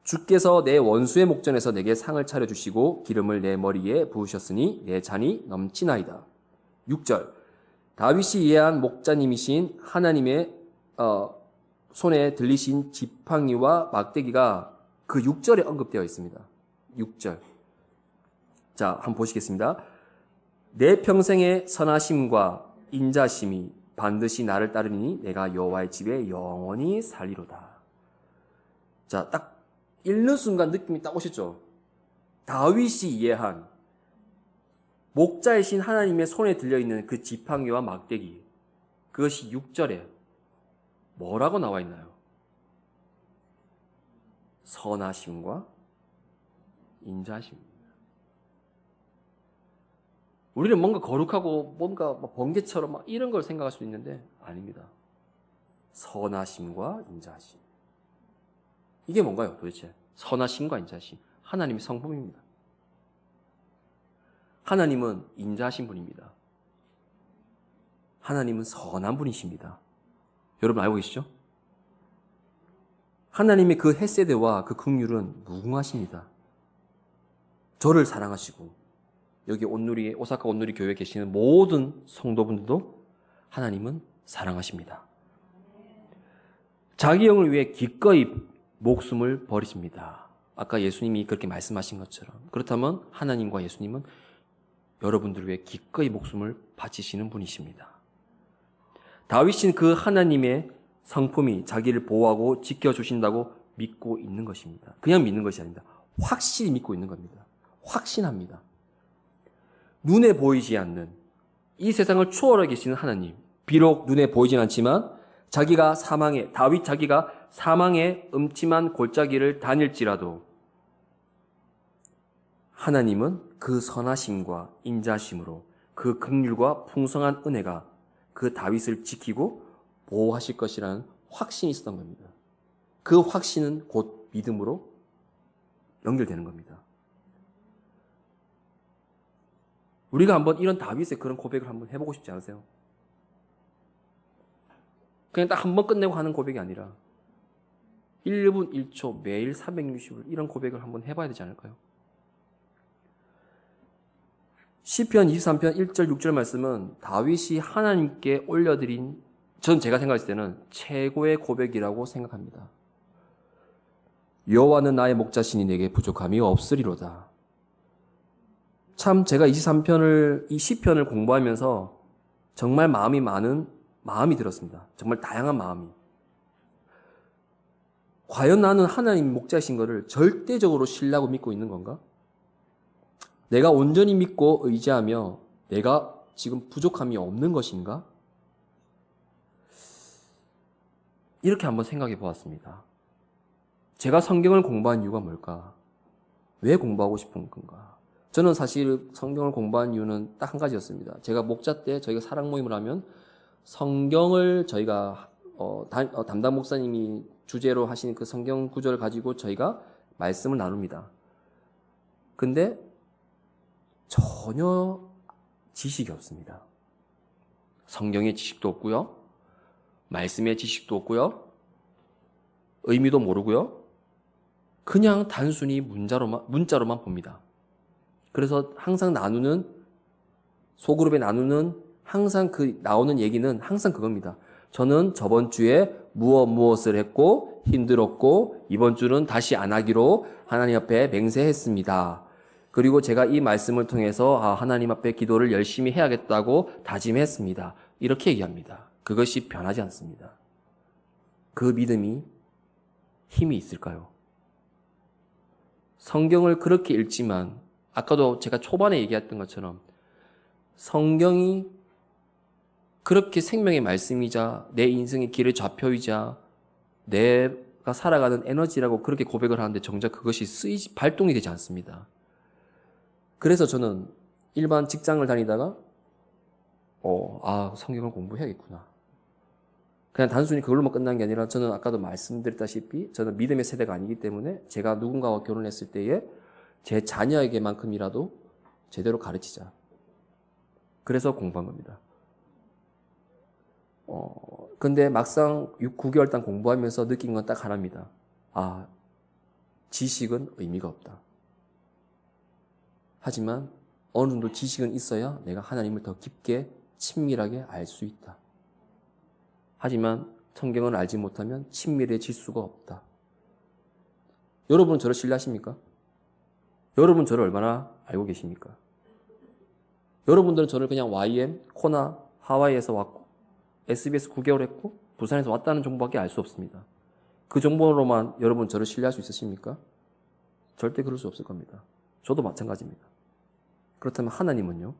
주께서 내 원수의 목전에서 내게 상을 차려주시고 기름을 내 머리에 부으셨으니 내 잔이 넘치나이다. 6절 다윗이 이해한 목자님이신 하나님의 손에 들리신 지팡이와 막대기가 그 6절에 언급되어 있습니다. 6절. 자, 한번 보시겠습니다. 내 평생의 선하심과 인자심이 반드시 나를 따르니 내가 여호와의 집에 영원히 살리로다. 자, 딱 읽는 순간 느낌이 딱 오셨죠? 다윗이 이해한 목자이신 하나님의 손에 들려있는 그 지팡이와 막대기, 그것이 6절에 뭐라고 나와 있나요? 선하심과 인자심입니다. 우리는 뭔가 거룩하고 뭔가 번개처럼 막 이런 걸 생각할 수 있는데 아닙니다. 선하심과 인자심. 이게 뭔가요 도대체? 선하심과 인자심. 하나님의 성품입니다. 하나님은 인자하신 분입니다. 하나님은 선한 분이십니다. 여러분 알고 계시죠? 하나님의 그 헤세드와 그 긍휼은 무궁하십니다. 저를 사랑하시고 여기 오사카 온누리 교회에 계시는 모든 성도분들도 하나님은 사랑하십니다. 자기 영을 위해 기꺼이 목숨을 버리십니다. 아까 예수님이 그렇게 말씀하신 것처럼. 그렇다면 하나님과 예수님은 여러분들을 위해 기꺼이 목숨을 바치시는 분이십니다. 다윗은 그 하나님의 성품이 자기를 보호하고 지켜주신다고 믿고 있는 것입니다. 그냥 믿는 것이 아닙니다. 확실히 믿고 있는 겁니다. 확신합니다. 눈에 보이지 않는 이 세상을 초월해 계시는 하나님, 비록 눈에 보이진 않지만 자기가 사망의 음침한 골짜기를 다닐지라도 하나님은 그 선하심과 인자심으로 그 긍휼과 풍성한 은혜가 그 다윗을 지키고 보호하실 것이라는 확신이 있었던 겁니다. 그 확신은 곧 믿음으로 연결되는 겁니다. 우리가 한번 이런 다윗의 그런 고백을 한번 해보고 싶지 않으세요? 그냥 딱 한 번 끝내고 하는 고백이 아니라 1분 1초 매일 360일 이런 고백을 한번 해봐야 되지 않을까요? 시편 23편 1절 6절 말씀은 다윗이 하나님께 올려드린, 전 제가 생각했을 때는 최고의 고백이라고 생각합니다. 여호와는 나의 목자시니 내게 부족함이 없으리로다. 참 제가 이 시편을 공부하면서 정말 마음이 들었습니다. 정말 다양한 마음이. 과연 나는 하나님 목자이신 것을 절대적으로 신뢰하고 믿고 있는 건가? 내가 온전히 믿고 의지하며 내가 지금 부족함이 없는 것인가? 이렇게 한번 생각해 보았습니다. 제가 성경을 공부한 이유가 뭘까? 왜 공부하고 싶은 건가? 저는 사실 성경을 공부한 이유는 딱 한 가지였습니다. 제가 목자 때 저희가 사랑 모임을 하면 성경을 저희가 담당 목사님이 주제로 하신 그 성경 구절을 가지고 저희가 말씀을 나눕니다. 근데 전혀 지식이 없습니다. 성경의 지식도 없고요. 말씀의 지식도 없고요. 의미도 모르고요. 그냥 단순히 문자로만 봅니다. 그래서 항상 나누는, 소그룹에 나누는 항상 그 나오는 얘기는 항상 그겁니다. 저는 저번 주에 무엇을 했고 힘들었고 이번 주는 다시 안 하기로 하나님 앞에 맹세했습니다. 그리고 제가 이 말씀을 통해서 하나님 앞에 기도를 열심히 해야겠다고 다짐했습니다. 이렇게 얘기합니다. 그것이 변하지 않습니다. 그 믿음이 힘이 있을까요? 성경을 그렇게 읽지만 아까도 제가 초반에 얘기했던 것처럼 성경이 그렇게 생명의 말씀이자 내 인생의 길의 좌표이자 내가 살아가는 에너지라고 그렇게 고백을 하는데 정작 그것이 발동이 되지 않습니다. 그래서 저는 일반 직장을 다니다가 성경을 공부해야겠구나. 그냥 단순히 그걸로만 끝난 게 아니라 저는 아까도 말씀드렸다시피 저는 믿음의 세대가 아니기 때문에 제가 누군가와 결혼했을 때에 제 자녀에게만큼이라도 제대로 가르치자. 그래서 공부한 겁니다. 근데 막상 9개월 단 공부하면서 느낀 건 딱 하나입니다. 지식은 의미가 없다. 하지만 어느 정도 지식은 있어야 내가 하나님을 더 깊게 친밀하게 알 수 있다. 하지만 성경을 알지 못하면 친밀해질 수가 없다. 여러분은 저를 신뢰하십니까? 여러분 저를 얼마나 알고 계십니까? 여러분들은 저를 그냥 YM, 코나, 하와이에서 왔고 SBS 9개월 했고 부산에서 왔다는 정보밖에 알 수 없습니다. 그 정보로만 여러분 저를 신뢰할 수 있으십니까? 절대 그럴 수 없을 겁니다. 저도 마찬가지입니다. 그렇다면 하나님은요?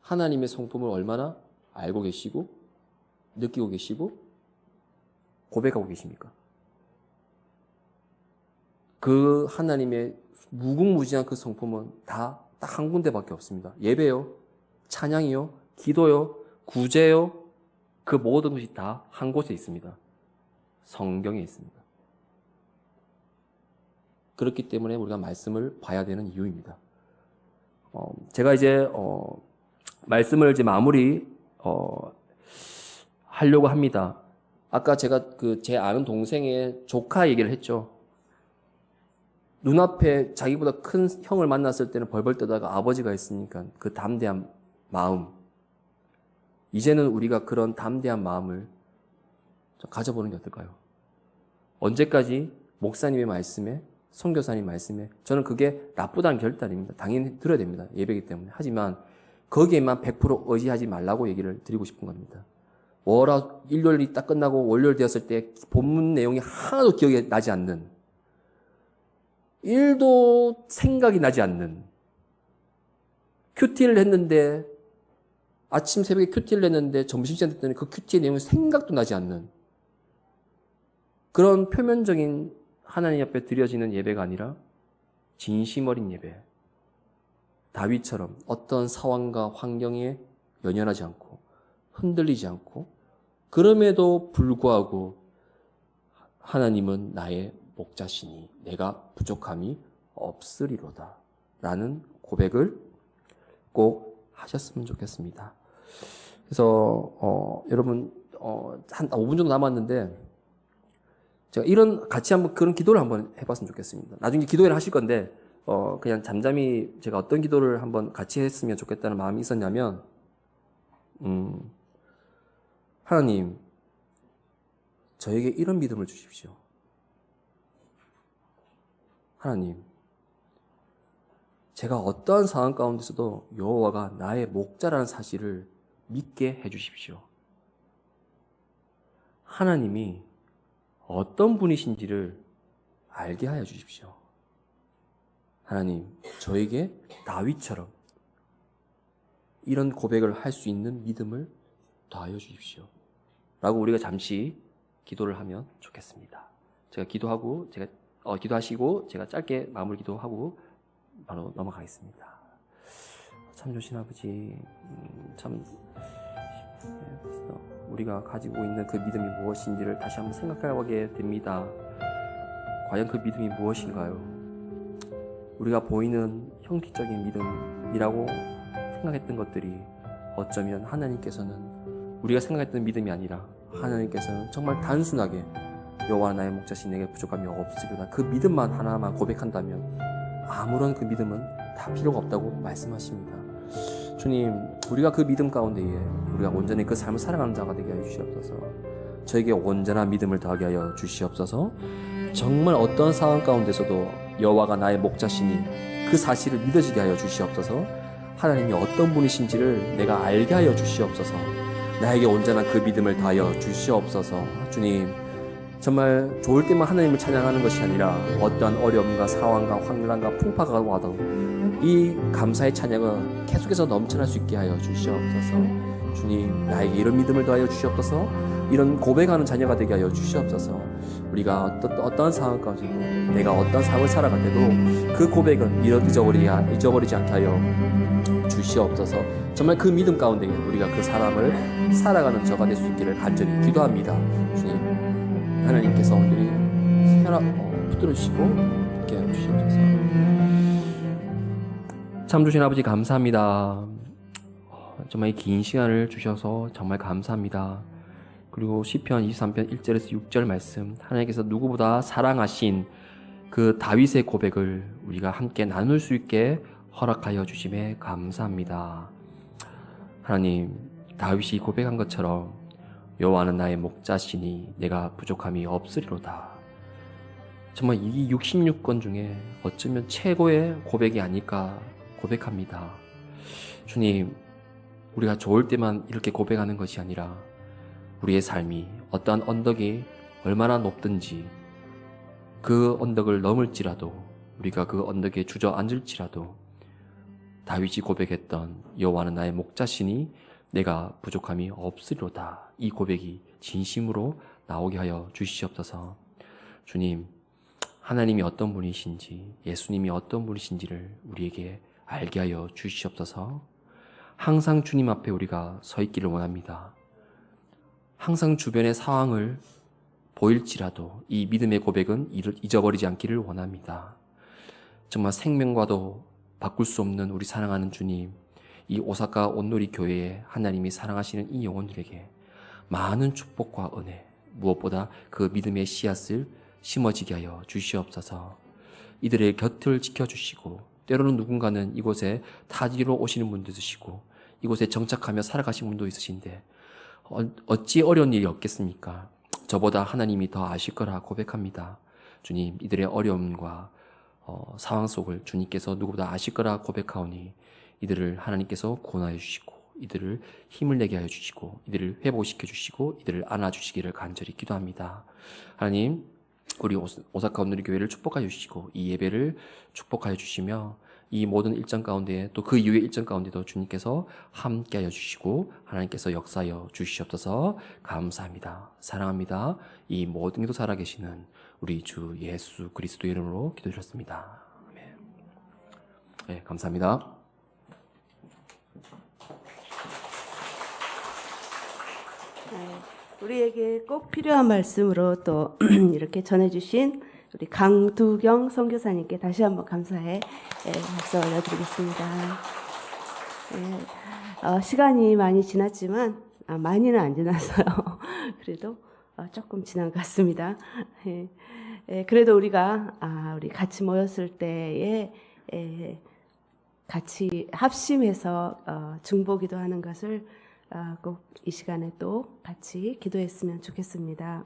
하나님의 성품을 얼마나 알고 계시고 느끼고 계시고 고백하고 계십니까? 그 하나님의 무궁무진한 그 성품은 다 딱 한 군데밖에 없습니다. 예배요, 찬양이요, 기도요, 구제요, 그 모든 것이 다 한 곳에 있습니다. 성경에 있습니다. 그렇기 때문에 우리가 말씀을 봐야 되는 이유입니다. 제가 이제 말씀을 이제 마무리 하려고 합니다. 아까 제가 제 아는 동생의 조카 얘기를 했죠. 눈앞에 자기보다 큰 형을 만났을 때는 벌벌 떠다가 아버지가 있으니까 그 담대한 마음. 이제는 우리가 그런 담대한 마음을 좀 가져보는 게 어떨까요? 언제까지 목사님의 말씀에, 선교사님 말씀에, 저는 그게 나쁘다는 결단입니다. 당연히 들어야 됩니다. 예배이기 때문에. 하지만 거기에만 100% 의지하지 말라고 얘기를 드리고 싶은 겁니다. 일요일이 딱 끝나고 월요일 되었을 때 본문 내용이 하나도 기억이 나지 않는, 1도 생각이 나지 않는, 큐티를 했는데 아침 새벽에 큐티를 했는데 점심시간 됐더니 그 큐티의 내용이 생각도 나지 않는 그런 표면적인 하나님 앞에 드려지는 예배가 아니라 진심 어린 예배, 다윗처럼 어떤 상황과 환경에 연연하지 않고 흔들리지 않고 그럼에도 불구하고 하나님은 나의 목자시니 내가 부족함이 없으리로다 라는 고백을 꼭 하셨으면 좋겠습니다. 그래서 여러분 한 5분 정도 남았는데 제가 같이 한번 그런 기도를 한번 해봤으면 좋겠습니다. 나중에 기도회를 하실 건데 그냥 잠잠히 제가 어떤 기도를 한번 같이 했으면 좋겠다는 마음이 있었냐면 하나님 저에게 이런 믿음을 주십시오. 하나님 제가 어떠한 상황 가운데서도 여호와가 나의 목자라는 사실을 믿게 해주십시오. 하나님이 어떤 분이신지를 알게 하여 주십시오. 하나님, 저에게 다윗처럼 이런 고백을 할 수 있는 믿음을 더하여 주십시오. 라고 우리가 잠시 기도를 하면 좋겠습니다. 제가 기도하시고 제가 짧게 마무리 기도하고 바로 넘어가겠습니다. 참 좋으신 아버지, 우리가 가지고 있는 그 믿음이 무엇인지를 다시 한번 생각하게 됩니다. 과연 그 믿음이 무엇인가요? 우리가 보이는 형식적인 믿음이라고 생각했던 것들이 어쩌면 하나님께서는 우리가 생각했던 믿음이 아니라 하나님께서는 정말 단순하게 여호와 나의 목자신 내게 부족함이 없으리로다 그 믿음만 하나만 고백한다면 아무런 그 믿음은 다 필요가 없다고 말씀하십니다. 주님, 우리가 그 믿음 가운데에 우리가 온전히 그 삶을 살아가는 자가 되게 하여 주시옵소서. 저에게 온전한 믿음을 더하게 하여 주시옵소서. 정말 어떤 상황 가운데서도 여호와가 나의 목자시니 그 사실을 믿어지게 하여 주시옵소서. 하나님이 어떤 분이신지를 내가 알게 하여 주시옵소서. 나에게 온전한 그 믿음을 다하여 주시옵소서. 주님, 정말 좋을 때만 하나님을 찬양하는 것이 아니라 어떠한 어려움과 상황과 환란과 풍파가 와도 이 감사의 찬양은 계속해서 넘쳐날 수 있게 하여 주시옵소서. 주님, 나에게 이런 믿음을 더하여 주시옵소서. 이런 고백하는 자녀가 되게 하여 주시옵소서. 우리가 어떠한 상황 가운데도 내가 어떤 삶을 살아갈 때도 그 고백은 잊어버리지 않게 하여 주시옵소서. 정말 그 믿음 가운데 우리가 그 사람을 살아가는 저가 될 수 있기를 간절히 기도합니다. 주님, 하나님께서 오늘 붙들어 주시고 함께 하여 주시옵소서. 참 주신 아버지 감사합니다. 정말 긴 시간을 주셔서 정말 감사합니다. 그리고 시편 23편 1절에서 6절 말씀, 하나님께서 누구보다 사랑하신 그 다윗의 고백을 우리가 함께 나눌 수 있게 허락하여 주심에 감사합니다. 하나님, 다윗이 고백한 것처럼 여호와는 나의 목자시니 내가 부족함이 없으리로다. 정말 이 66권 중에 어쩌면 최고의 고백이 아닐까 고백합니다. 주님, 우리가 좋을 때만 이렇게 고백하는 것이 아니라 우리의 삶이 어떠한 언덕이 얼마나 높든지 그 언덕을 넘을지라도 우리가 그 언덕에 주저앉을지라도 다윗이 고백했던 여호와는 나의 목자시니 내가 부족함이 없으리로다. 이 고백이 진심으로 나오게 하여 주시옵소서. 주님, 하나님이 어떤 분이신지, 예수님이 어떤 분이신지를 우리에게 알게 하여 주시옵소서. 항상 주님 앞에 우리가 서 있기를 원합니다. 항상 주변의 상황을 보일지라도 이 믿음의 고백은 잊어버리지 않기를 원합니다. 정말 생명과도 바꿀 수 없는 우리 사랑하는 주님, 이 오사카 온누리 교회에 하나님이 사랑하시는 이 영혼들에게 많은 축복과 은혜, 무엇보다 그 믿음의 씨앗을 심어지게 하여 주시옵소서. 이들의 곁을 지켜주시고, 때로는 누군가는 이곳에 타지로 오시는 분도 있으시고 이곳에 정착하며 살아가신 분도 있으신데 어찌 어려운 일이 없겠습니까? 저보다 하나님이 더 아실 거라 고백합니다. 주님, 이들의 어려움과 상황 속을 주님께서 누구보다 아실 거라 고백하오니 이들을 하나님께서 구원하여 주시고 이들을 힘을 내게 하여 주시고 이들을 회복시켜 주시고 이들을 안아주시기를 간절히 기도합니다. 하나님, 우리 오사카 온누리 교회를 축복하여 주시고 이 예배를 축복하여 주시며 이 모든 일정 가운데 또 그 이후의 일정 가운데도 주님께서 함께하여 주시고 하나님께서 역사하여 주시옵소서. 감사합니다. 사랑합니다. 이 모든 것도 살아계시는 우리 주 예수 그리스도 이름으로 기도드렸습니다. 아멘. 네, 감사합니다. 우리에게 꼭 필요한 말씀으로 또 이렇게 전해주신 우리 강두경 선교사님께 다시 한번 감사의 박수 올려드리겠습니다. 시간이 많이 지났지만 많이는 안 지났어요. 그래도 조금 지난 것 같습니다. 그래도 우리가 우리 같이 모였을 때에 같이 합심해서 중보기도 하는 것을 꼭 이 시간에 또 같이 기도했으면 좋겠습니다.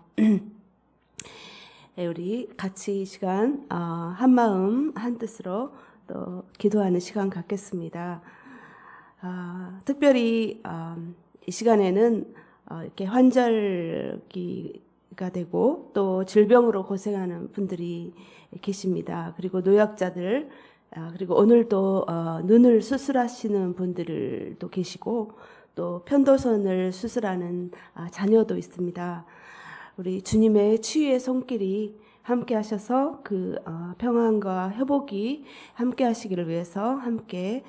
우리 같이 이 시간 한 마음 한 뜻으로 또 기도하는 시간 갖겠습니다. 특별히 이 시간에는 이렇게 환절기가 되고 또 질병으로 고생하는 분들이 계십니다. 그리고 노약자들, 그리고 오늘도 눈을 수술하시는 분들도 계시고 또 편도선을 수술하는 자녀도 있습니다. 우리 주님의 치유의 손길이 함께 하셔서 그 평안과 회복이 함께 하시기를 위해서 함께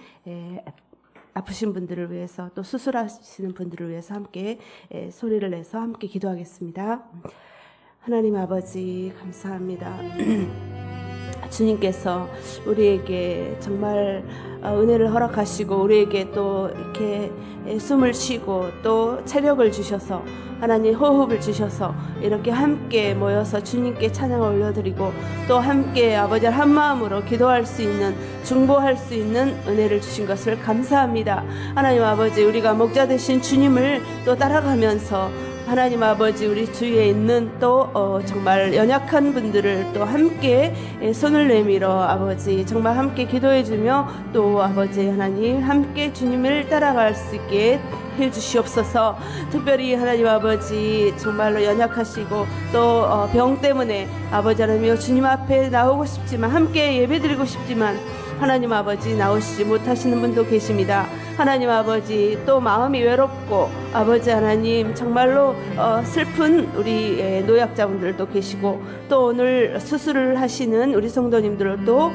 아프신 분들을 위해서 또 수술하시는 분들을 위해서 함께 소리를 내서 함께 기도하겠습니다. 하나님 아버지 감사합니다. 주님께서 우리에게 정말 은혜를 허락하시고 우리에게 또 이렇게 숨을 쉬고 또 체력을 주셔서 하나님 호흡을 주셔서 이렇게 함께 모여서 주님께 찬양을 올려드리고 또 함께 아버지 한 마음으로 기도할 수 있는 중보할 수 있는 은혜를 주신 것을 감사합니다. 하나님 아버지 우리가 목자 되신 주님을 또 따라가면서 하나님 아버지 우리 주위에 있는 또 정말 연약한 분들을 또 함께 손을 내밀어 아버지 정말 함께 기도해주며 또 아버지 하나님 함께 주님을 따라갈 수 있게 해주시옵소서. 특별히 하나님 아버지 정말로 연약하시고 또 병 때문에 아버지 하나님 주님 앞에 나오고 싶지만 함께 예배드리고 싶지만 하나님 아버지 나오시지 못하시는 분도 계십니다. 하나님 아버지 또 마음이 외롭고 아버지 하나님 정말로 슬픈 우리 노약자분들도 계시고 또 오늘 수술을 하시는 우리 성도님들도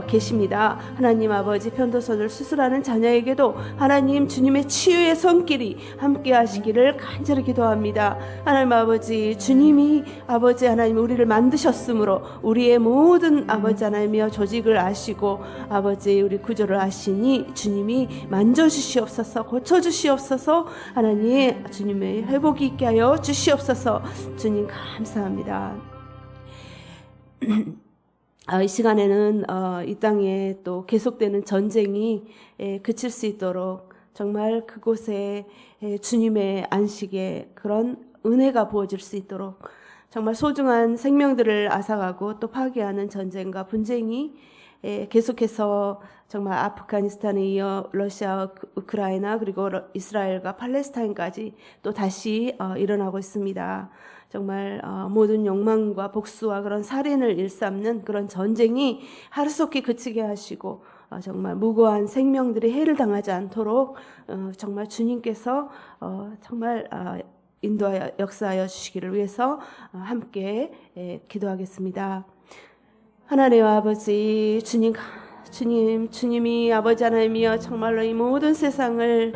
계십니다. 하나님 아버지 편도선을 수술하는 자녀에게도 하나님 주님의 치유의 손길이 함께 하시기를 간절히 기도합니다. 하나님 아버지 주님이 아버지 하나님 우리를 만드셨으므로 우리의 모든 아버지 하나님이여 조직을 아시고 아버지 우리 구조를 아시니 주님이 만져주시옵소서 고쳐주시옵소서. 하나님 주님의 회복이 있게 하여 주시옵소서. 주님 감사합니다. 이 시간에는 이 땅에 또 계속되는 전쟁이 그칠 수 있도록 정말 그곳에 주님의 안식의 그런 은혜가 부어질 수 있도록 정말 소중한 생명들을 앗아가고 또 파괴하는 전쟁과 분쟁이 계속해서 정말 아프가니스탄에 이어 러시아, 우크라이나 그리고 이스라엘과 팔레스타인까지 또 다시 일어나고 있습니다. 정말 모든 욕망과 복수와 그런 살인을 일삼는 그런 전쟁이 하루속히 그치게 하시고 정말 무고한 생명들이 해를 당하지 않도록 정말 주님께서 정말 인도하여 역사하여 주시기를 위해서 함께 기도하겠습니다. 하나님 아버지 주님이 아버지 하나님이여 정말로 이 모든 세상을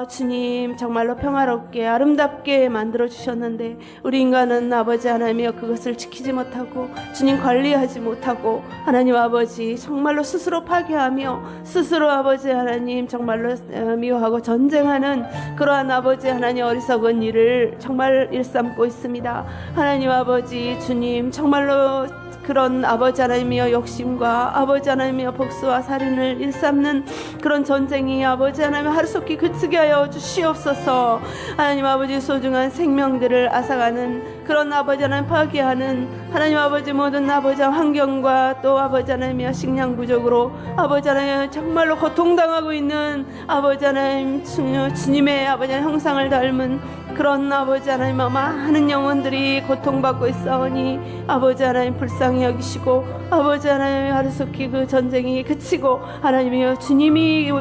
주님 정말로 평화롭게 아름답게 만들어 주셨는데 우리 인간은 아버지 하나님이여 그것을 지키지 못하고 주님 관리하지 못하고 하나님 아버지 정말로 스스로 파괴하며 스스로 아버지 하나님 정말로 미워하고 전쟁하는 그러한 아버지 하나님 어리석은 일을 정말 일삼고 있습니다. 하나님 아버지 주님 정말로 그런 아버지 하나님이여 욕심과 아버지 하나님이여 복수와 살인을 일삼는 그런 전쟁이 아버지 하나님 하루속히 그치게 하여 주시옵소서. 하나님 아버지 소중한 생명들을 앗아가는 그런 아버지 하나님 파괴하는 하나님 아버지 모든 아버지 환경과 또 아버지 하나님이여 식량 부족으로 아버지 하나님 정말로 고통당하고 있는 아버지 하나님 주님의 아버지 하나님 형상을 닮은 그런 아버지 하나님 많은 영혼들이 고통받고 있사오니 아버지 하나님 불쌍히 여기시고 아버지 하나님 하루속히 그 전쟁이 그치고 하나님이여 주님이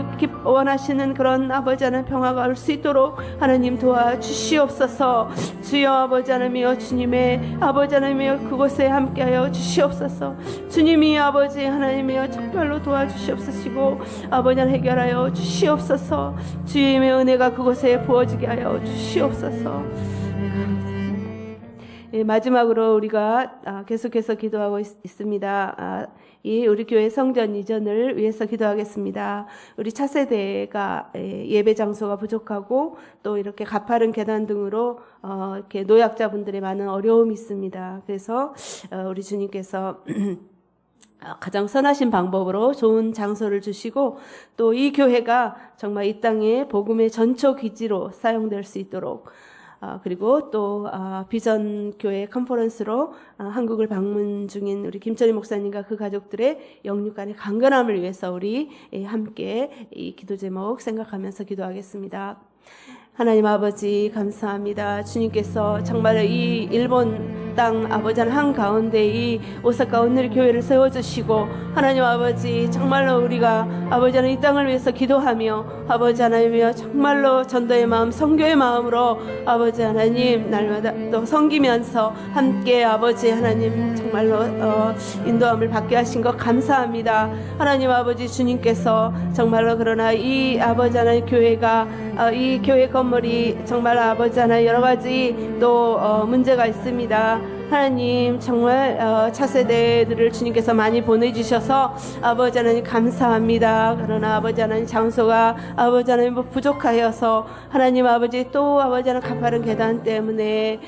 원하시는 그런 아버지 하나님 평화가 올 수 있도록 하나님 도와주시옵소서. 주여 아버지 하나님이여 주님의 아버지 하나님이여 그곳에 함께하여 주시옵소서. 주님이 아버지 하나님이여 정말로 도와주시옵소시고 아버지 하나님 해결하여 주시옵소서. 주님의 은혜가 그곳에 부어지게 하여 주시옵소서. 마지막으로 우리가 계속해서 기도하고 있습니다. 이 우리 교회 성전 이전을 위해서 기도하겠습니다. 우리 차세대가 예배 장소가 부족하고 또 이렇게 가파른 계단 등으로 이렇게 노약자분들의 많은 어려움이 있습니다. 그래서 우리 주님께서 가장 선하신 방법으로 좋은 장소를 주시고 또 이 교회가 정말 이 땅의 복음의 전초 기지로 사용될 수 있도록 그리고 또 비전 교회 컨퍼런스로 한국을 방문 중인 우리 김철희 목사님과 그 가족들의 영육간의 강건함을 위해서 우리 함께 이 기도 제목 생각하면서 기도하겠습니다. 하나님 아버지 감사합니다. 주님께서 정말 이 일본 땅 아버지 한가운데 이 오사카 온누리 교회를 세워주시고 하나님 아버지 정말로 우리가 아버지 하나님 이 땅을 위해서 기도하며 아버지 하나님이여 정말로 전도의 마음 선교의 마음으로 아버지 하나님 날마다 또 섬기면서 함께 아버지 하나님 정말로 인도함을 받게 하신 것 감사합니다. 하나님 아버지 주님께서 정말로 그러나 이 아버지 하나님 교회가 이 교회 건물이 정말 아버지 하나님 여러 가지 또 문제가 있습니다. 하나님 정말 차세대들을 주님께서 많이 보내주셔서 아버지 하나님 감사합니다. 그러나 아버지 하나님 장소가 아버지 하나님 부족하여서 하나님 아버지 또 아버지 하나님 가파른 계단 때문에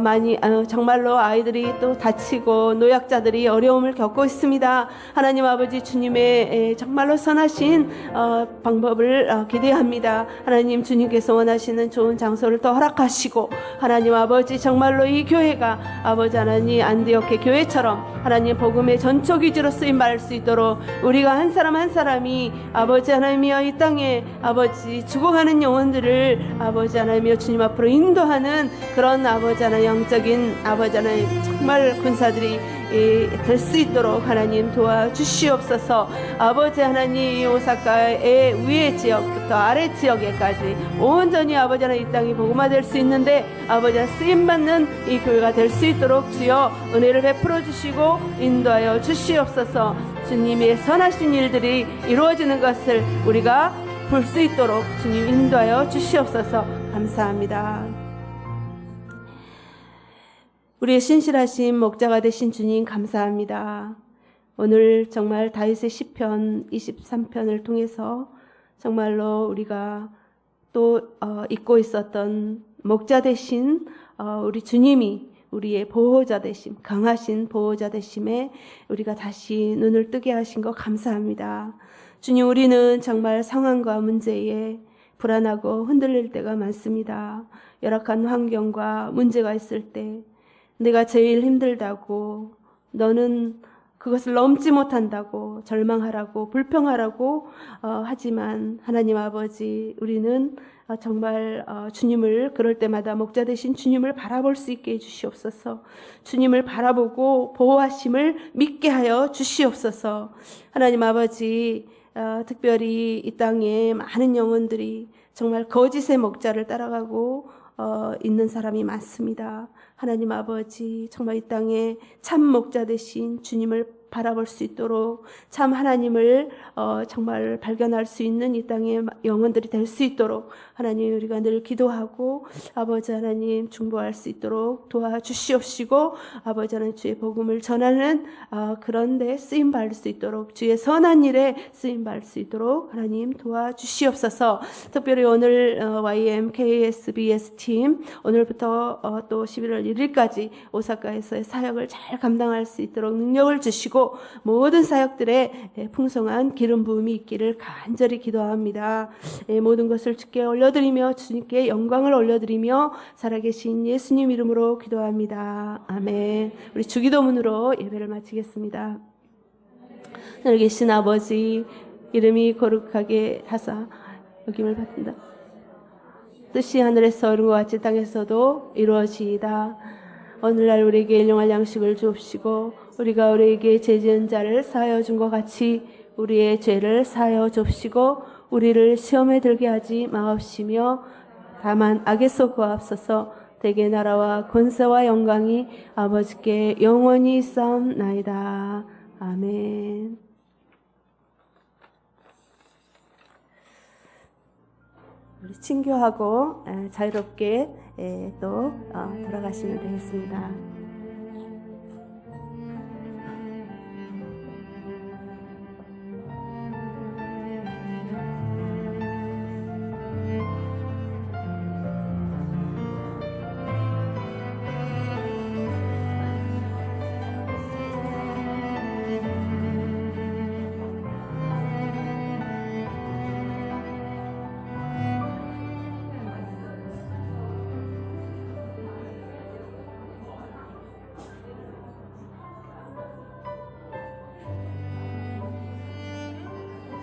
많이 정말로 아이들이 또 다치고 노약자들이 어려움을 겪고 있습니다. 하나님 아버지 주님의 정말로 선하신 방법을 기대합니다. 하나님 주님께서 원하시는 좋은 장소를 또 허락하시고 하나님 아버지 정말로 이 교회가 아버지 하나님 안디옥회 교회처럼 하나님 복음의 전초 기지로 쓰임 받을 수 있도록 우리가 한 사람 한 사람이 아버지 하나님이여 이 땅에 아버지 죽어가는 영혼들을 아버지 하나님이여 주님 앞으로 인도하는 그런 아버지 하나님 영적인 아버지 하나님 정말 군사들이 될 수 있도록 하나님 도와주시옵소서. 아버지 하나님 오사카의 위의 지역부터 아래 지역에까지 온전히 아버지 하나님 이 땅이 복음화될 수 있는데 아버지 하나님 쓰임받는 이 교회가 될 수 있도록 주여 은혜를 베풀어 주시고 인도하여 주시옵소서. 주님의 선하신 일들이 이루어지는 것을 우리가 볼 수 있도록 주님 인도하여 주시옵소서. 감사합니다. 우리의 신실하신 목자가 되신 주님 감사합니다. 오늘 정말 다윗의 시편 23편을 통해서 정말로 우리가 또 잊고 있었던 목자 되신 우리 주님이 우리의 보호자 되심, 강하신 보호자 되심에 우리가 다시 눈을 뜨게 하신 것 감사합니다. 주님, 우리는 정말 상황과 문제에 불안하고 흔들릴 때가 많습니다. 열악한 환경과 문제가 있을 때 내가 제일 힘들다고, 너는 그것을 넘지 못한다고 절망하라고 불평하라고 하지만 하나님 아버지, 우리는 정말 주님을 그럴 때마다 목자 되신 주님을 바라볼 수 있게 해주시옵소서. 주님을 바라보고 보호하심을 믿게 하여 주시옵소서. 하나님 아버지, 특별히 이 땅에 많은 영혼들이 정말 거짓의 목자를 따라가고 있는 사람이 많습니다. 하나님 아버지, 정말 이 땅에 참 목자 되신 주님을 바라볼 수 있도록 참 하나님을 정말 발견할 수 있는 이 땅의 영혼들이 될 수 있도록 하나님 우리가 늘 기도하고 아버지 하나님 중보할 수 있도록 도와주시옵시고 아버지 하나님 주의 복음을 전하는 그런 데 쓰임 받을 수 있도록 주의 선한 일에 쓰임 받을 수 있도록 하나님 도와주시옵소서. 특별히 오늘 YM KSBS 팀 오늘부터 또 11월 1일까지 오사카에서의 사역을 잘 감당할 수 있도록 능력을 주시고 모든 사역들의 풍성한 기름 부음이 있기를 간절히 기도합니다. 모든 것을 주께 올려드리며 주님께 영광을 올려드리며 살아계신 예수님 이름으로 기도합니다. 아멘. 우리 주기도문으로 예배를 마치겠습니다. 하늘 계신 아버지, 이름이 거룩하게 하사 여김을 받는다. 뜻이 하늘에서 이룬 것 같이 땅에서도 이루어지이다. 오늘날 우리에게 일용할 양식을 주옵시고 우리가 우리에게 죄 지은 자를 사하여 준 것 같이 우리의 죄를 사하여 줍시고 우리를 시험에 들게 하지 마옵시며 다만 악에서 구하옵소서. 대개 나라와 권세와 영광이 아버지께 영원히 있사옵나이다. 아멘. 우리 친교하고 자유롭게 또 돌아가시면 되겠습니다.